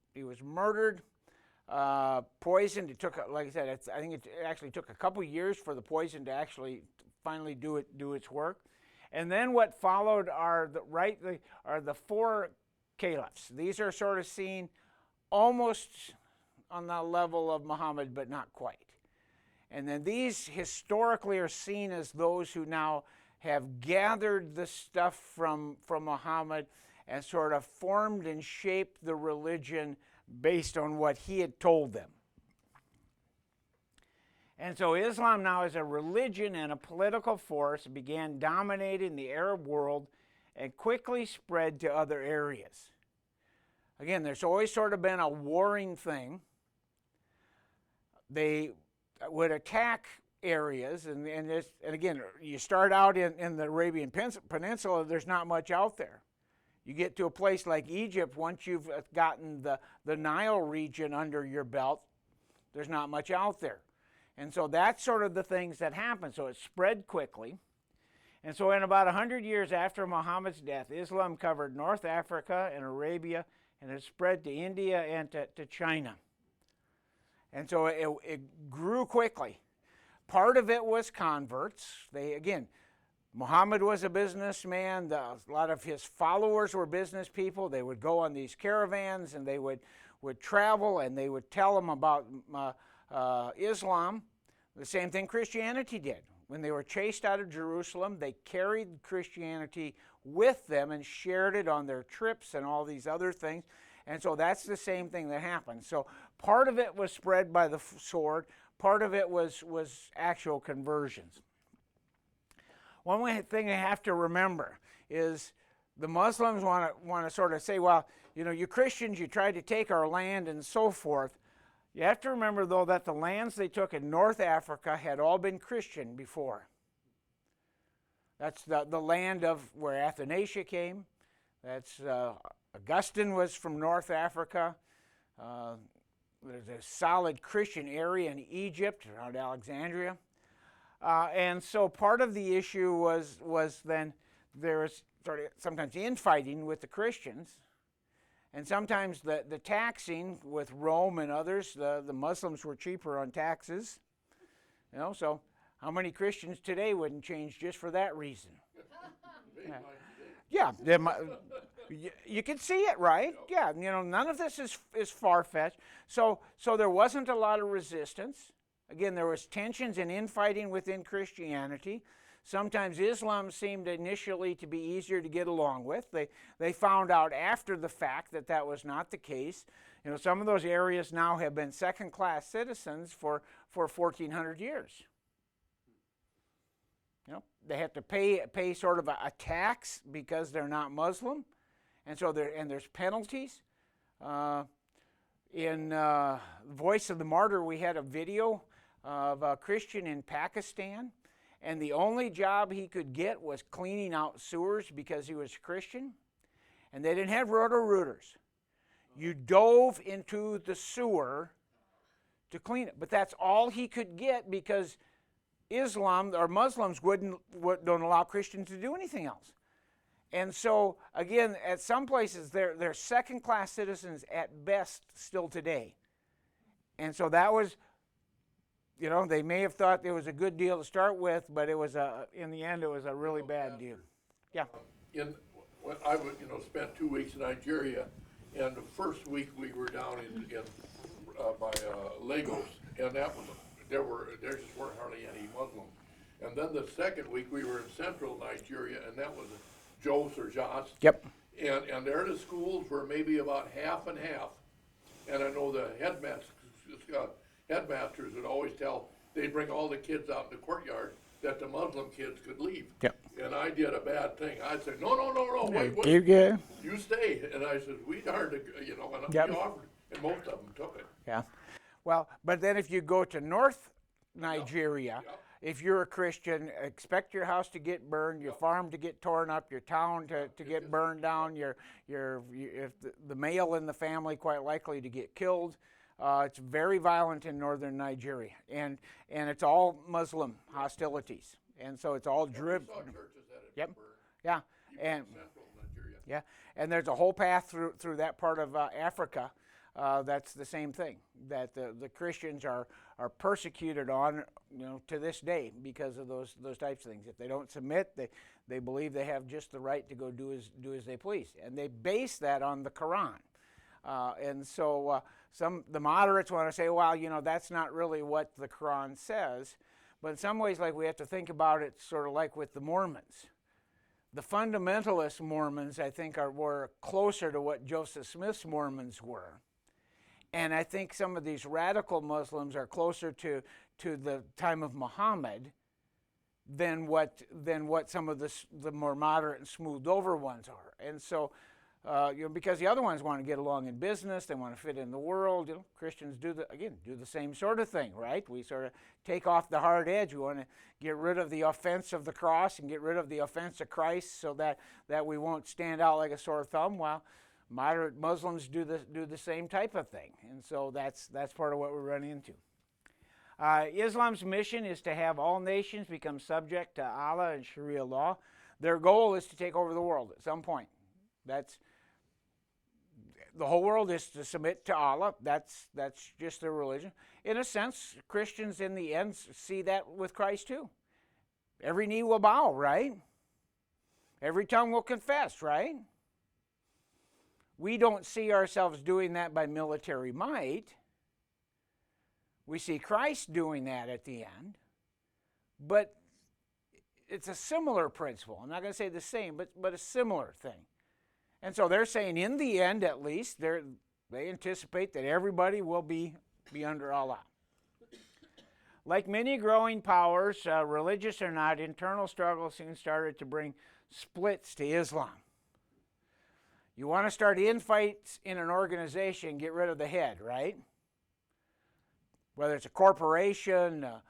murdered, poisoned. It took, like I said, I think it actually took a couple years for the poison to actually finally do its work. And then what followed are the four caliphs. These are sort of seen almost on the level of Muhammad, but not quite. And then these historically are seen as those who now have gathered the stuff from Muhammad and sort of formed and shaped the religion based on what he had told them. And so Islam now as a religion and a political force began dominating the Arab world and quickly spread to other areas. Again, there's always sort of been a warring thing. They would attack areas, and again, you start out in the Arabian Peninsula, there's not much out there. You get to a place like Egypt, once you've gotten the Nile region under your belt, there's not much out there. And so that's sort of the things that happen. So it spread quickly. And so in about 100 years after Muhammad's death, Islam covered North Africa and Arabia, and it spread to India and to China. And so it grew quickly. Part of it was converts. Muhammad was a businessman. A lot of his followers were business people. They would go on these caravans, and they would travel, and they would tell them about Islam. The same thing Christianity did. When they were chased out of Jerusalem, they carried Christianity with them and shared it on their trips and all these other things. And so that's the same thing that happened. So part of it was spread by the sword. Part of it was actual conversions. One thing I have to remember is the Muslims want to sort of say, well, you Christians, you tried to take our land and so forth. You have to remember, though, that the lands they took in North Africa had all been Christian before. That's the land of where Athanasius came. That's Augustine was from North Africa. There's a solid Christian area in Egypt around Alexandria. And so part of the issue was then there was sort of sometimes infighting with the Christians. And sometimes the taxing with Rome and others, the Muslims were cheaper on taxes. So how many Christians today wouldn't change just for that reason? Yeah, you can see it, right? Yeah, none of this is far-fetched. So there wasn't a lot of resistance. Again, there was tensions and infighting within Christianity. Sometimes Islam seemed initially to be easier to get along with. They found out after the fact that was not the case. Some of those areas now have been second-class citizens for 1,400 years. They have to pay sort of a tax because they're not Muslim, and so there's penalties. In Voice of the Martyr, we had a video of a Christian in Pakistan, and the only job he could get was cleaning out sewers because he was Christian, and they didn't have roto-rooters. You dove into the sewer to clean it, but that's all he could get because Islam or Muslims don't allow Christians to do anything else. And so, again, at some places, they're second-class citizens at best still today. And so that was, they may have thought it was a good deal to start with, but it was in the end, it was a really bad deal. Yeah. When I would, spent 2 weeks in Nigeria, and the first week we were down by Lagos, and there just weren't hardly any Muslims. And then the second week, we were in central Nigeria, and that was Jos or Jos. Yep. And there the schools were maybe about half and half. And I know the headmasters would always tell, they'd bring all the kids out in the courtyard that the Muslim kids could leave. Yep. And I did a bad thing. I'd say, no, wait, you stay. And I said, we darned, and Yep. we offered, and most of them took it. Yeah. Well, but then if you go to North Nigeria, Yep. if you're a Christian, expect your house to get burned, your farm to get torn up, your town to get burned down, if the male in the family quite likely to get killed. It's very violent in northern Nigeria, and it's all Muslim hostilities, and so it's all We driven. saw churches that had Yep. been burned, Yeah, even and in central Nigeria. yeah, and there's a whole path through that part of Africa. That's the same thing, that the Christians are persecuted on, to this day because of those types of things. If they don't submit, they believe they have just the right to go do as they please, and they base that on the Quran. And so the moderates want to say, well, that's not really what the Quran says. But in some ways, like, we have to think about it sort of like with the Mormons. The fundamentalist Mormons, I think, were closer to what Joseph Smith's Mormons were. And I think some of these radical Muslims are closer to the time of Muhammad than what some of the more moderate and smoothed over ones are. And so, because the other ones want to get along in business, they want to fit in the world. Christians do the same sort of thing, right? We sort of take off the hard edge. We want to get rid of the offense of the cross and get rid of the offense of Christ, so that we won't stand out like a sore thumb. While moderate Muslims do the same type of thing, and so that's part of what we're running into. Islam's mission is to have all nations become subject to Allah and Sharia law. Their goal is to take over the world at some point. The whole world is to submit to Allah. That's just their religion. In a sense, Christians in the end see that with Christ too. Every knee will bow, right? Every tongue will confess, right? We don't see ourselves doing that by military might. We see Christ doing that at the end. But it's a similar principle. I'm not going to say the same, but a similar thing. And so they're saying, in the end, at least, they anticipate that everybody will be under Allah. Like many growing powers, religious or not, internal struggles soon started to bring splits to Islam. You want to start infights in an organization, get rid of the head, right? Whether it's a corporation, a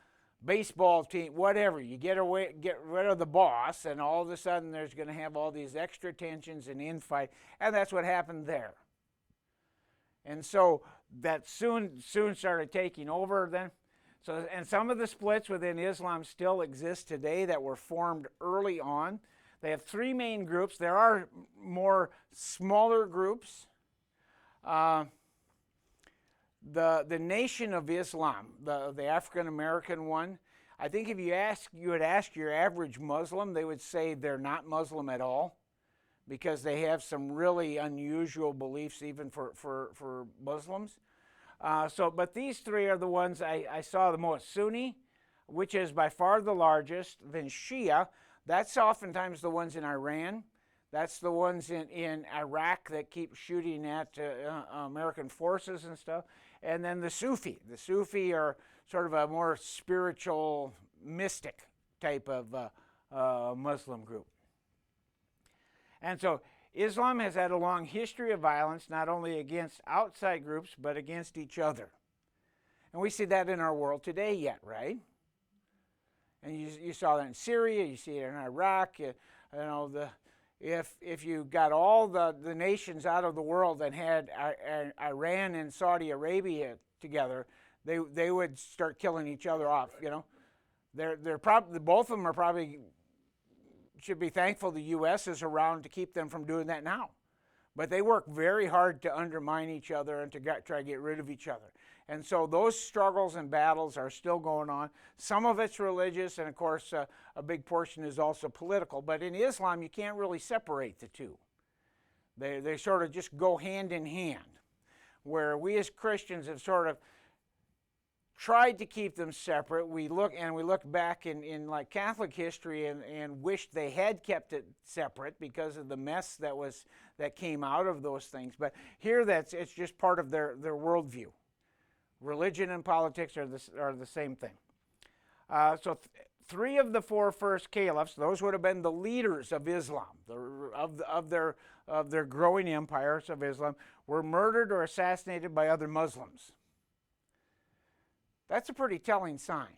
baseball team, whatever, you get rid of the boss, and all of a sudden there's going to have all these extra tensions and infight, and that's what happened there. And so that soon started taking over then. So, and some of the splits within Islam still exist today that were formed early on. They have three main groups. There are more smaller groups. The Nation of Islam, the African American one, I think if you would ask your average Muslim, they would say they're not Muslim at all, because they have some really unusual beliefs even for Muslims. But these three are the ones I saw the most. Sunni, which is by far the largest, then Shia. That's oftentimes the ones in Iran. That's the ones in Iraq that keep shooting at American forces and stuff. And then the Sufi. The Sufi are sort of a more spiritual, mystic type of Muslim group. And so Islam has had a long history of violence, not only against outside groups, but against each other. And we see that in our world today yet, right? And you saw that in Syria, you see it in Iraq. If you got all the nations out of the world that had Iran and Saudi Arabia together, they would start killing each other off. They're probably, both of them are probably should be thankful the U.S. is around to keep them from doing that now. But they work very hard to undermine each other and to try to get rid of each other. And so those struggles and battles are still going on. Some of it's religious, and of course a big portion is also political. But in Islam, you can't really separate the two. They sort of just go hand in hand, where we as Christians have sort of tried to keep them separate. We look back in like Catholic history and wished they had kept it separate because of the mess that came out of those things. But here it's just part of their worldview. Religion and politics are the same thing. So three of the four first caliphs, those would have been the leaders of Islam, of their growing empires of Islam, were murdered or assassinated by other Muslims. That's a pretty telling sign.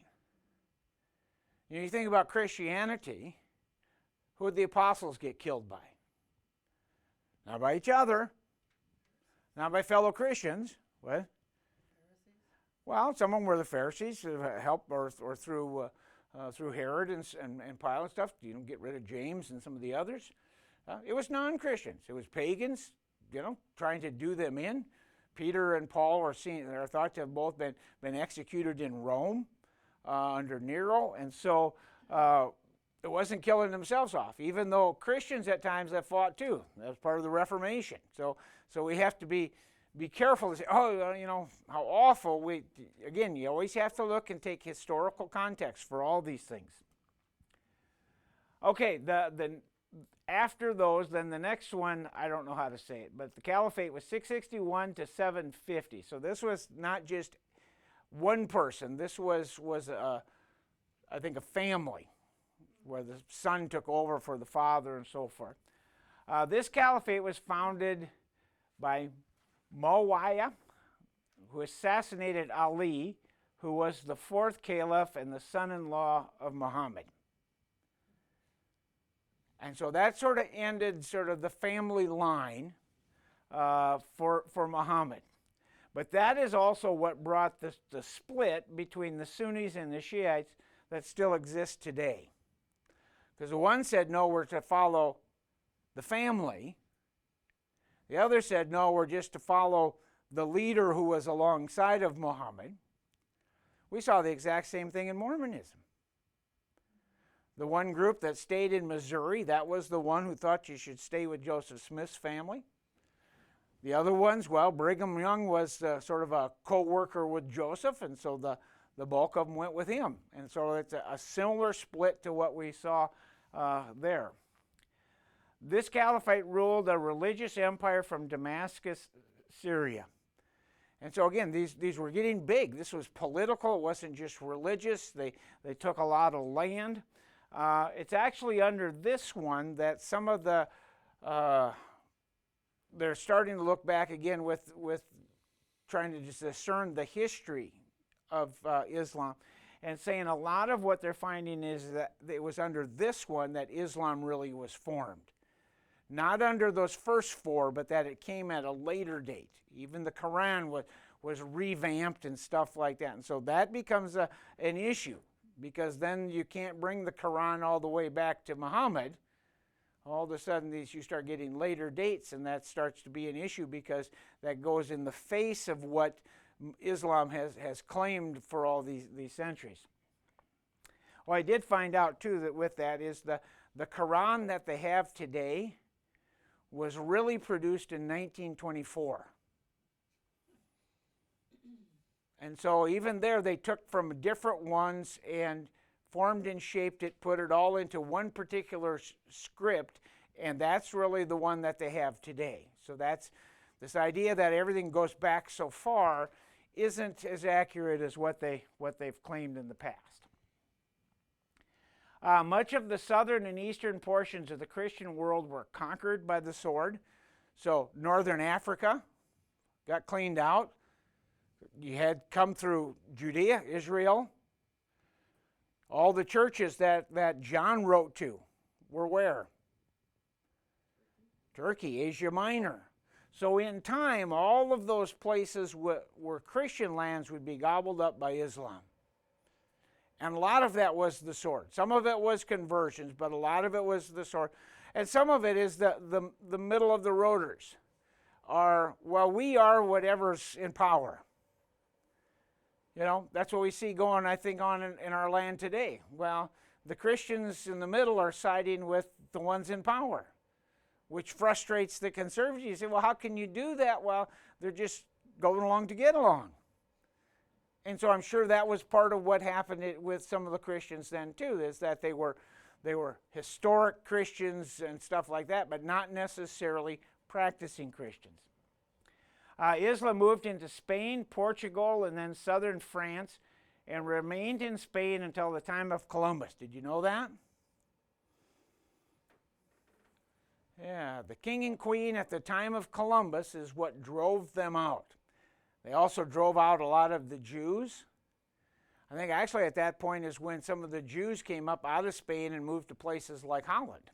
You think about Christianity, who did the apostles get killed by? Not by each other, not by fellow Christians. What? Well, some of them were the Pharisees, helped or through Herod and Pilate and stuff. You know, get rid of James and some of the others. It was non-Christians. It was pagans, trying to do them in. Peter and Paul are thought to have both been executed in Rome under Nero, and so it wasn't killing themselves off, even though Christians at times have fought too. That was part of the Reformation. So we have to be careful to say, how awful. Again, you always have to look and take historical context for all these things. Okay, after those, then the next one, I don't know how to say it, but the caliphate was 661 to 750. So this was not just one person. This was I think, a family where the son took over for the father and so forth. This caliphate was founded by Muawiyah, who assassinated Ali, who was the fourth caliph and the son-in-law of Muhammad. And so that sort of ended the family line for Muhammad. But that is also what brought the split between the Sunnis and the Shiites that still exists today. Because the one said, no, we're to follow the family. The other said, no, we're just to follow the leader who was alongside of Muhammad. We saw the exact same thing in Mormonism. The one group that stayed in Missouri, that was the one who thought you should stay with Joseph Smith's family. The other ones, well, Brigham Young was sort of a co-worker with Joseph, and so the bulk of them went with him. And so it's a similar split to what we saw there. This caliphate ruled a religious empire from Damascus, Syria. And so again, these were getting big. This was political. It wasn't just religious. They took a lot of land. It's actually under this one that some of they're starting to look back again with trying to discern the history of Islam, and saying a lot of what they're finding is that it was under this one that Islam really was formed. Not under those first four, but that it came at a later date. Even the Quran was revamped and stuff like that. And so that becomes an issue, because then you can't bring the Quran all the way back to Muhammad. All of a sudden, you start getting later dates, and that starts to be an issue, because that goes in the face of what Islam has claimed for all these centuries. Well, I did find out, too, that with that is the Quran that they have today was really produced in 1924. And so even there, they took from different ones and formed and shaped it, put it all into one particular script, and that's really the one that they have today. So that's this idea that everything goes back so far isn't as accurate as what they've claimed in the past. Much of the southern and eastern portions of the Christian world were conquered by the sword. So northern Africa got cleaned out. You had come through Judea, Israel. All the churches that John wrote to were where? Turkey, Asia Minor. So in time, all of those places where Christian lands would be gobbled up by Islam. And a lot of that was the sword. Some of it was conversions, but a lot of it was the sword. And some of it is the middle of the roaders. We are whatever's in power. You know, that's what we see going, I think, on in our land today. Well, the Christians in the middle are siding with the ones in power, which frustrates the conservatives. You say, well, how can you do that? Well, they're just going along to get along. And so I'm sure that was part of what happened with some of the Christians then too, is that they were historic Christians and stuff like that, but not necessarily practicing Christians. Islam moved into Spain, Portugal, and then southern France, and remained in Spain until the time of Columbus. Did you know that? Yeah, the king and queen at the time of Columbus is what drove them out. They also drove out a lot of the Jews. I think actually at that point is when some of the Jews came up out of Spain and moved to places like Holland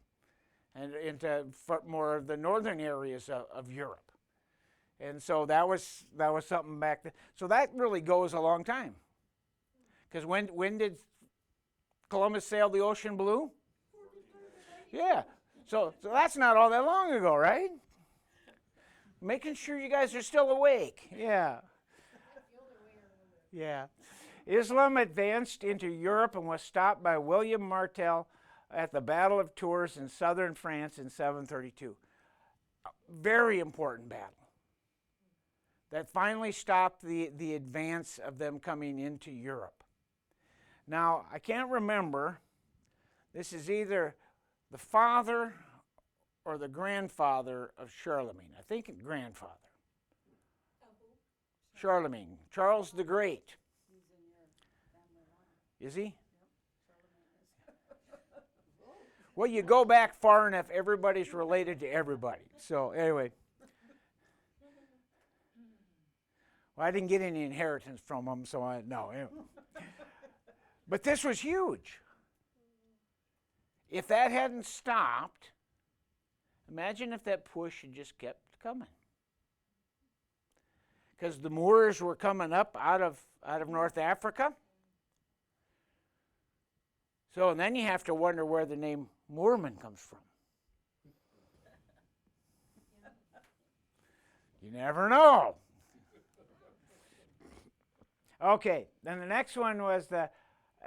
and into more of the northern areas of Europe. And so that was something back then. So that really goes a long time. Because when did Columbus sail the ocean blue? Yeah. So that's not all that long ago, right? Making sure you guys are still awake. Yeah. Yeah. Islam advanced into Europe and was stopped by William Martel at the Battle of Tours in southern France in 732. A very important battle that finally stopped the advance of them coming into Europe. Now, I can't remember. This is either the father or the grandfather of Charlemagne. I think grandfather. Charlemagne, Charles the Great. He's in your family line. Is he? Yep, Charlemagne is. Well, you go back far enough, everybody's related to everybody. So anyway. Well, I didn't get any inheritance from them, so no. Anyway. But this was huge. If that hadn't stopped, imagine if that push had just kept coming. Because the Moors were coming up out of North Africa. So and then you have to wonder where the name Moorman comes from. You never know. Okay, then the next one was the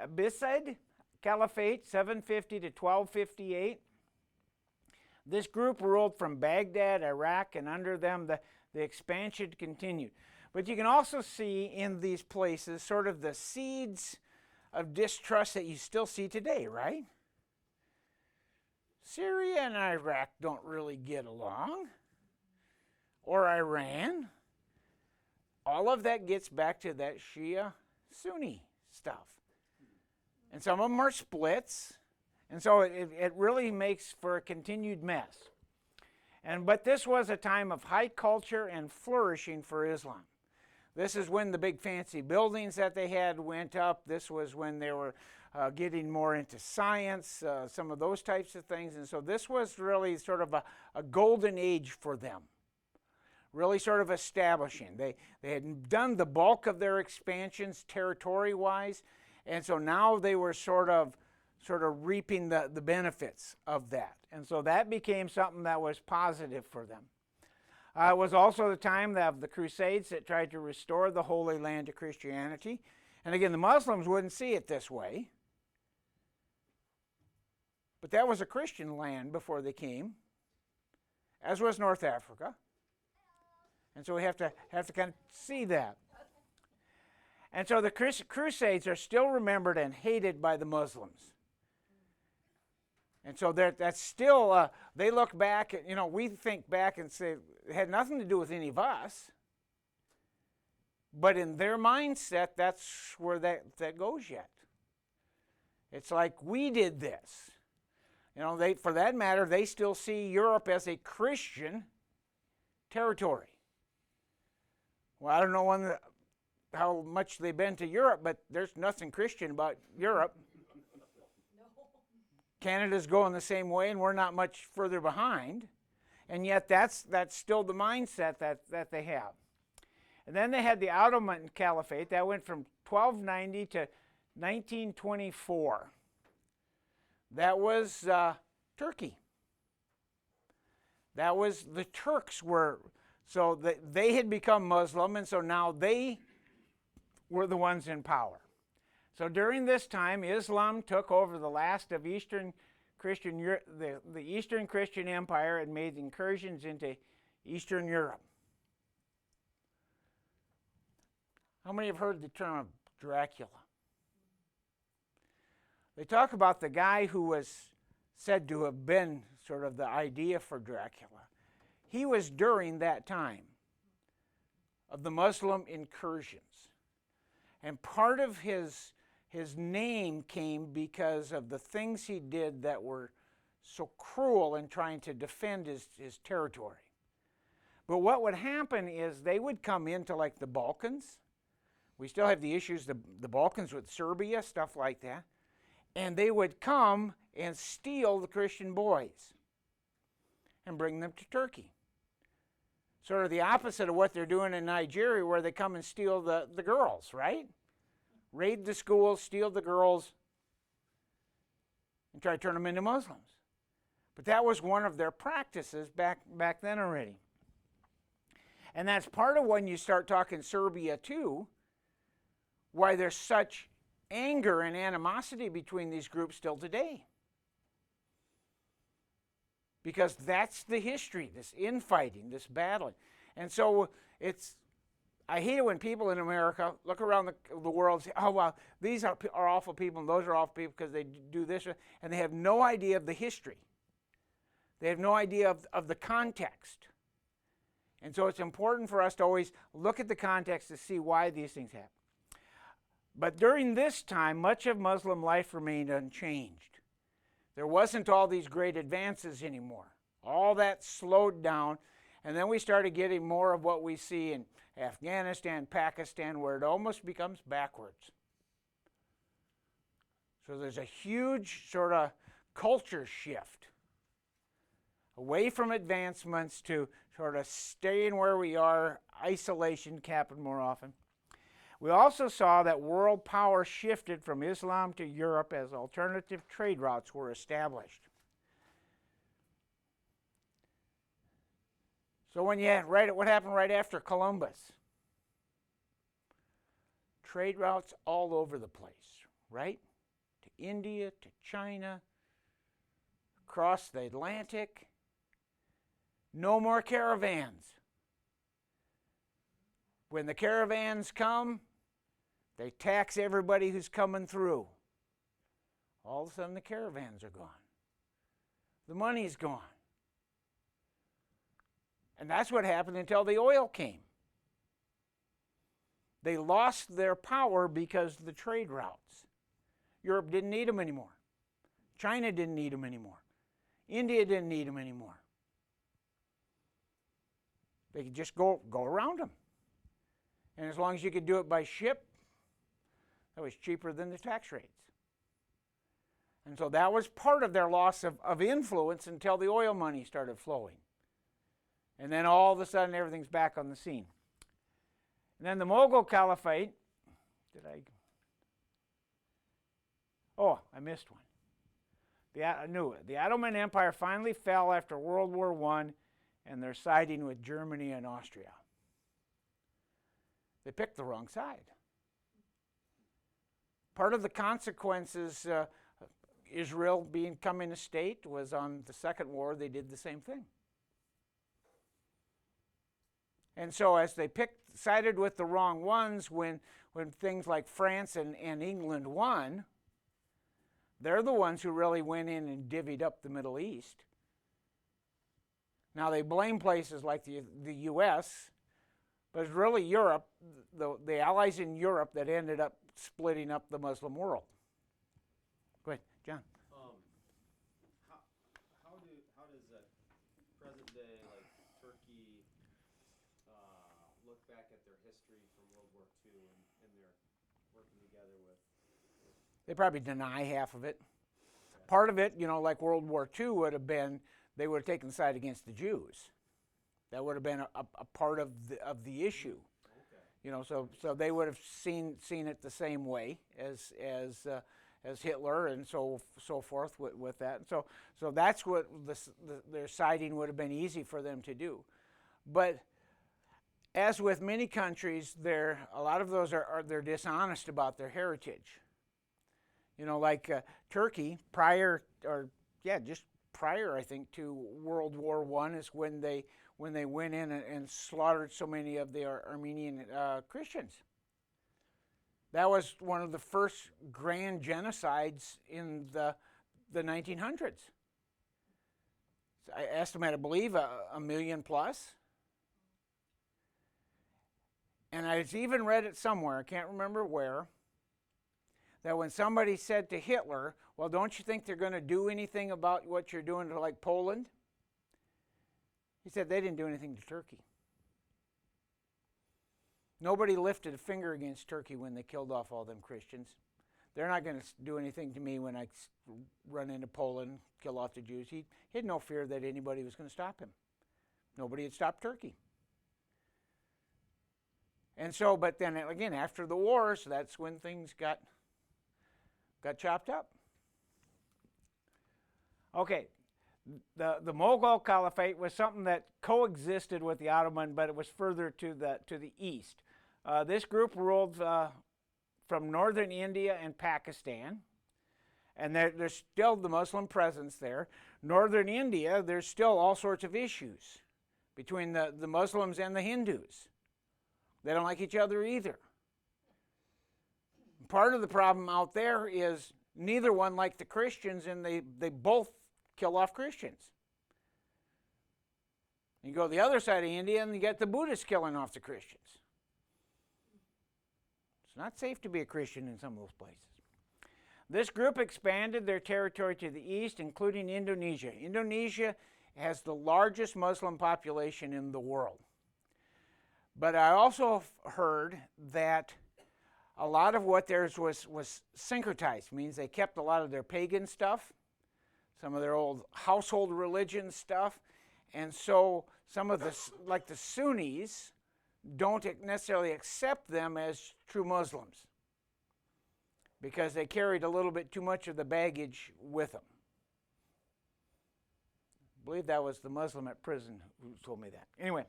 Abbasid Caliphate, 750 to 1258. This group ruled from Baghdad, Iraq, and under them the expansion continued. But you can also see in these places sort of the seeds of distrust that you still see today, right? Syria and Iraq don't really get along, or Iran. All of that gets back to that Shia-Sunni stuff. And some of them are splits. And so it really makes for a continued mess. But this was a time of high culture and flourishing for Islam. This is when the big fancy buildings that they had went up. This was when they were getting more into science, some of those types of things. And so this was really sort of a golden age for them. Really sort of establishing. They had done the bulk of their expansions territory-wise, and so now they were sort of reaping the benefits of that. And so that became something that was positive for them. It was also the time of the Crusades that tried to restore the Holy Land to Christianity. And again, the Muslims wouldn't see it this way. But that was a Christian land before they came, as was North Africa. And so we have to kind of see that. And so the Crusades are still remembered and hated by the Muslims. And so that's still, they look back, we think back and say, it had nothing to do with any of us. But in their mindset, that's where that goes yet. It's like we did this. For that matter, they still see Europe as a Christian territory. Well, I don't know how much they've been to Europe, but there's nothing Christian about Europe. Canada's going the same way, and we're not much further behind. And yet that's still the mindset that they have. And then they had the Ottoman Caliphate. That went from 1290 to 1924. That was Turkey. That was the Turks were, so they had become Muslim, and so now they were the ones in power. So during this time, Islam took over the last of Eastern Christian, the Eastern Christian Empire, and made incursions into Eastern Europe. How many have heard the term Dracula. They talk about the guy who was said to have been sort of the idea for Dracula. He was during that time of the Muslim incursions. And part of his name came because of the things he did that were so cruel in trying to defend his territory. But what would happen is they would come into like the Balkans. We still have the issues, the Balkans with Serbia, stuff like that. And they would come and steal the Christian boys and bring them to Turkey. Sort of the opposite of what they're doing in Nigeria, where they come and steal the girls, right? Raid the schools, steal the girls, and try to turn them into Muslims. But that was one of their practices back then already. And that's part of when you start talking Serbia too, why there's such anger and animosity between these groups still today. Because that's the history, this infighting, this battling. And so I hate it when people in America look around the world and say, oh, well, these are awful people and those are awful people because they do this, and they have no idea of the history. They have no idea of the context. And so it's important for us to always look at the context to see why these things happen. But during this time, much of Muslim life remained unchanged. There wasn't all these great advances anymore. All that slowed down, and then we started getting more of what we see in Afghanistan, Pakistan, where it almost becomes backwards. So there's a huge sort of culture shift away from advancements to sort of staying where we are. Isolation happened more often. We also saw that world power shifted from Islam to Europe as alternative trade routes were established. So what happened right after Columbus? Trade routes all over the place, right? To India, to China, across the Atlantic. No more caravans. When the caravans come, they tax everybody who's coming through. All of a sudden the caravans are gone. The money's gone. And that's what happened until the oil came. They lost their power because of the trade routes. Europe didn't need them anymore. China didn't need them anymore. India didn't need them anymore. They could just go around them. And as long as you could do it by ship, that was cheaper than the tax rates. And so that was part of their loss of influence until the oil money started flowing. And then all of a sudden everything's back on the scene. And then the Mughal Caliphate, I missed one. I knew it. The Ottoman Empire finally fell after World War I, and they're siding with Germany and Austria. They picked the wrong side. Part of the consequences, Israel becoming a state, was on the Second War, they did the same thing. And so as they sided with the wrong ones, when things like France and England won, they're the ones who really went in and divvied up the Middle East. Now they blame places like the U.S., but it's really Europe, the allies in Europe, that ended up splitting up the Muslim world. Go ahead, John. How does that present day, like Turkey, look back at their history from World War II and their working together with? They probably deny half of it. Okay. Part of it, like World War II would have been, they would have taken the side against the Jews. That would have been a part of the issue. Okay. So they would have seen it the same way as Hitler and so forth with that. And so that's what their siding would have been easy for them to do. But as with many countries, a lot of those they're dishonest about their heritage. Like Turkey, prior, I think, to World War I is when they went in and slaughtered so many of the Armenian Christians. That was one of the first grand genocides in the 1900s. I estimate, I believe, a million plus. And I've even read it somewhere, I can't remember where, that when somebody said to Hitler, well, don't you think they're going to do anything about what you're doing to like Poland? He said they didn't do anything to Turkey. Nobody lifted a finger against Turkey when they killed off all them Christians. They're not going to do anything to me when I run into Poland, kill off the Jews. He had no fear that anybody was going to stop him. Nobody had stopped Turkey. And so, but then again, after the wars, that's when things got chopped up. Okay, the Mughal Caliphate was something that coexisted with the Ottoman, but it was further to the east. This group ruled from northern India and Pakistan, and there's still the Muslim presence there. Northern India, there's still all sorts of issues between the Muslims and the Hindus. They don't like each other either. Part of the problem out there is neither one like the Christians, and they both kill off Christians. You go to the other side of India and you get the Buddhists killing off the Christians. It's not safe to be a Christian in some of those places. This group expanded their territory to the east, including Indonesia. Indonesia has the largest Muslim population in the world. But I also heard that a lot of what theirs was syncretized, means they kept a lot of their pagan stuff, some of their old household religion stuff, and so some of the, like the Sunnis, don't necessarily accept them as true Muslims because they carried a little bit too much of the baggage with them. I believe that was the Muslim at prison who told me that. Anyway,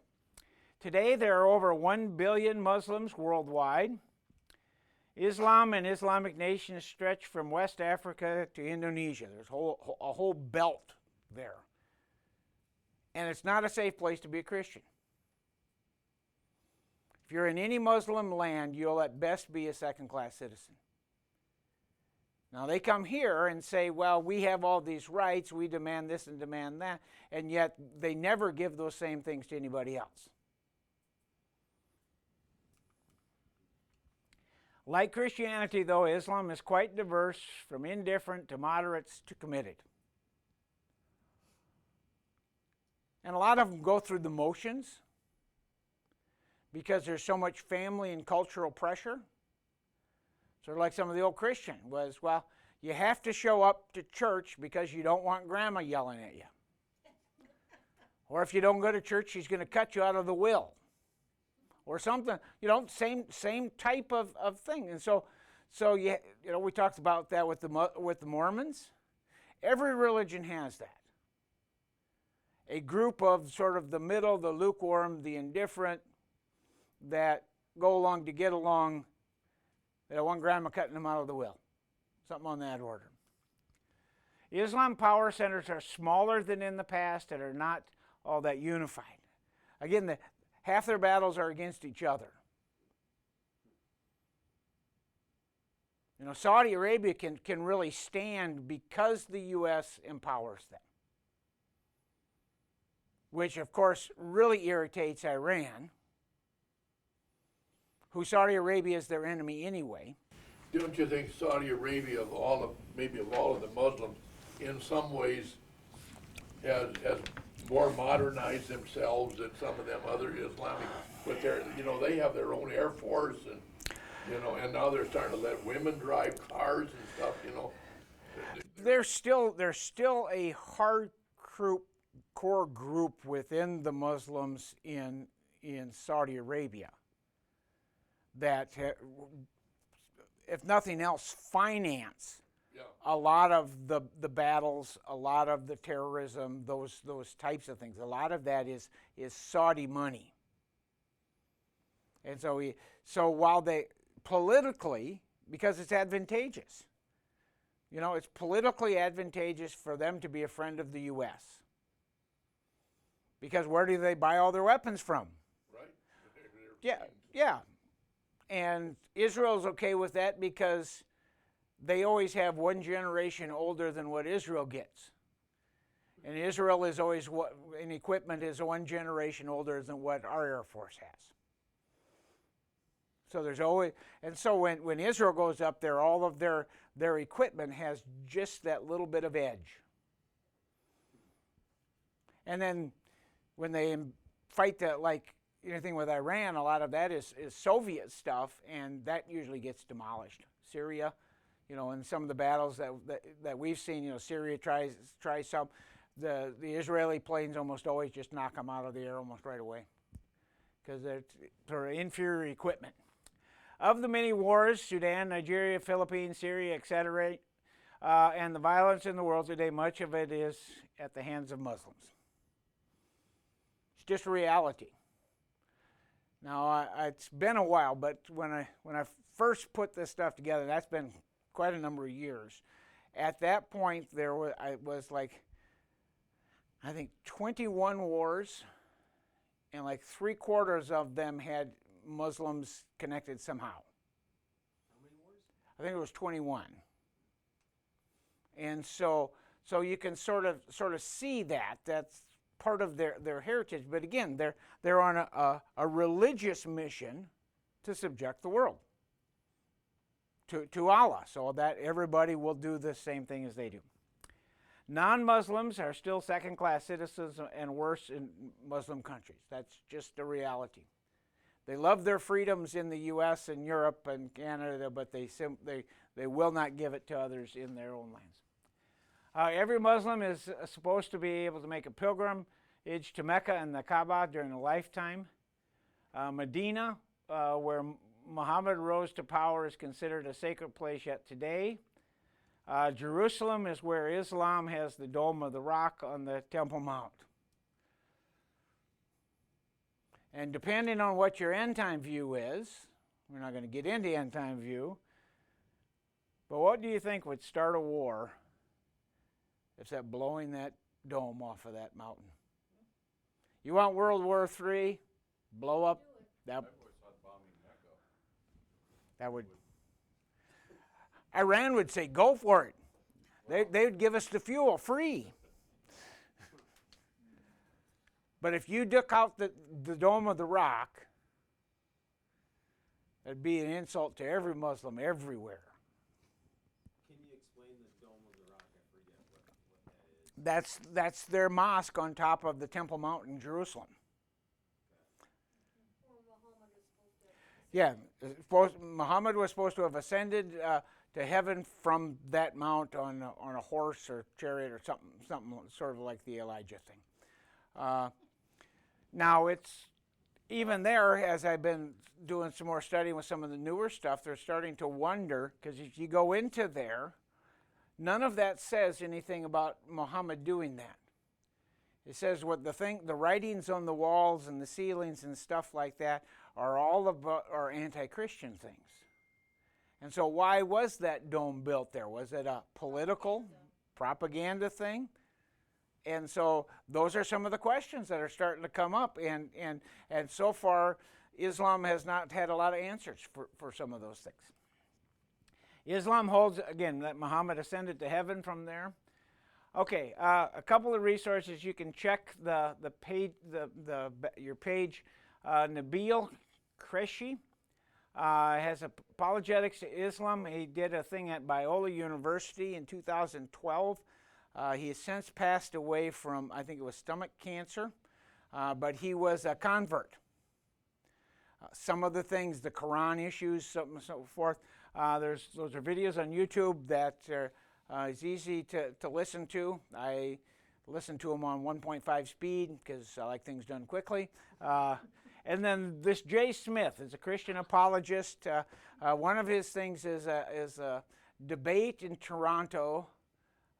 today there are over 1 billion Muslims worldwide. Islam and Islamic nations stretch from West Africa to Indonesia. There's a whole belt there. And it's not a safe place to be a Christian. If you're in any Muslim land, you'll at best be a second-class citizen. Now they come here and say, well, we have all these rights, we demand this and demand that, and yet they never give those same things to anybody else. Like Christianity, though, Islam is quite diverse, from indifferent to moderates to committed. And a lot of them go through the motions because there's so much family and cultural pressure. Sort of like some of the old Christian was, well, you have to show up to church because you don't want grandma yelling at you. Or if you don't go to church, she's going to cut you out of the will. Or something, same type of thing. And so we talked about that with the Mormons. Every religion has that. A group of sort of the middle, the lukewarm, the indifferent, that go along to get along. They don't want grandma cutting them out of the will. Something on that order. Islam power centers are smaller than in the past and are not all that unified. Again, half their battles are against each other. Saudi Arabia can really stand because the U.S. empowers them, which, of course, really irritates Iran, who Saudi Arabia is their enemy anyway. Don't you think Saudi Arabia, of all of the Muslims, in some ways has more modernized themselves than some of them other Islamic? But they have their own air force, and and now they're starting to let women drive cars and stuff. There's still a core group within the Muslims in Saudi Arabia that, if nothing else, finance a lot of the battles, a lot of the terrorism, those types of things. A lot of that is Saudi money. And so while they politically, because it's advantageous, it's politically advantageous for them to be a friend of the U.S. Because where do they buy all their weapons from? Right. Yeah. and Israel's okay with that because they always have one generation older than what Israel gets. And Israel is always in equipment is one generation older than what our Air Force has. So there's always, and so when Israel goes up there, all of their equipment has just that little bit of edge. And then when they fight like anything with Iran, a lot of that is Soviet stuff, and that usually gets demolished. Syria, in some of the battles that we've seen, Syria tries some. The Israeli planes almost always just knock them out of the air almost right away because they're inferior equipment. Of the many wars, Sudan, Nigeria, Philippines, Syria, etc., and the violence in the world today, much of it is at the hands of Muslims. It's just a reality. Now, it's been a while, but when I first put this stuff together, that's been quite a number of years. At that point, there was like, I think 21 wars, and like 3/4 of them had Muslims connected somehow. How many wars? I think it was 21. And so you can sort of see that's part of their heritage. But again, they're on a religious mission to subject the world to Allah, so that everybody will do the same thing as they do. Non-Muslims are still second-class citizens and worse in Muslim countries. That's just a reality. They love their freedoms in the U.S. and Europe and Canada, but they will not give it to others in their own lands. Every Muslim is supposed to be able to make a pilgrimage to Mecca and the Kaaba during a lifetime. Medina, where Muhammad rose to power, is considered a sacred place yet today. Jerusalem is where Islam has the Dome of the Rock on the Temple Mount. And depending on what your end-time view is, we're not going to get into end-time view, but what do you think would start a war if that blowing that dome off of that mountain? You want World War III? Blow up that would. Iran would say, go for it. They would give us the fuel free. But if you took out the Dome of the Rock, it'd be an insult to every Muslim everywhere. Can you explain the Dome of the Rock? I forget what that is. That's their mosque on top of the Temple Mount in Jerusalem. Yeah, Muhammad was supposed to have ascended to heaven from that mount on a horse or chariot or something sort of like the Elijah thing. Now it's even there, as I've been doing some more studying with some of the newer stuff, they're starting to wonder, because if you go into there, none of that says anything about Muhammad doing that. It says the writings on the walls and the ceilings and stuff like that are all are anti-Christian things. And so why was that dome built there? Was it a political propaganda thing? And so those are some of the questions that are starting to come up. And so far, Islam has not had a lot of answers for some of those things. Islam holds, again, that Muhammad ascended to heaven from there. Okay, a couple of resources. You can check the page, your page. Nabil Qureshi has Apologetics to Islam. He did a thing at Biola University in 2012. He has since passed away from, I think it was stomach cancer, but he was a convert. Some of the things, the Quran issues, so forth, those are videos on YouTube that is easy to listen to. I listen to them on 1.5 speed because I like things done quickly. And then this Jay Smith is a Christian apologist. One of his things is a debate in Toronto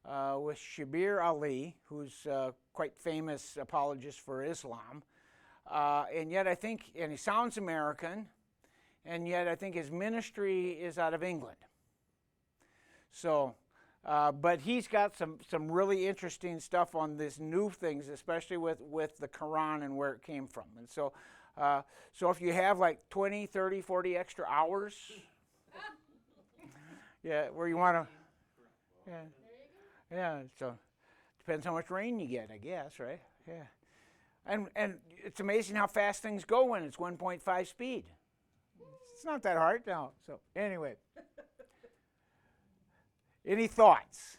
with Shabir Ali, who's quite famous apologist for Islam. And yet I think, and he sounds American, and yet I think his ministry is out of England. So, but he's got some really interesting stuff on these new things, especially with the Quran and where it came from. And so So if you have like 20, 30, 40 extra hours, yeah, where you want to, yeah, yeah. So depends how much rain you get, I guess, right? Yeah. And it's amazing how fast things go when it's 1.5 speed. It's not that hard now. So anyway, any thoughts?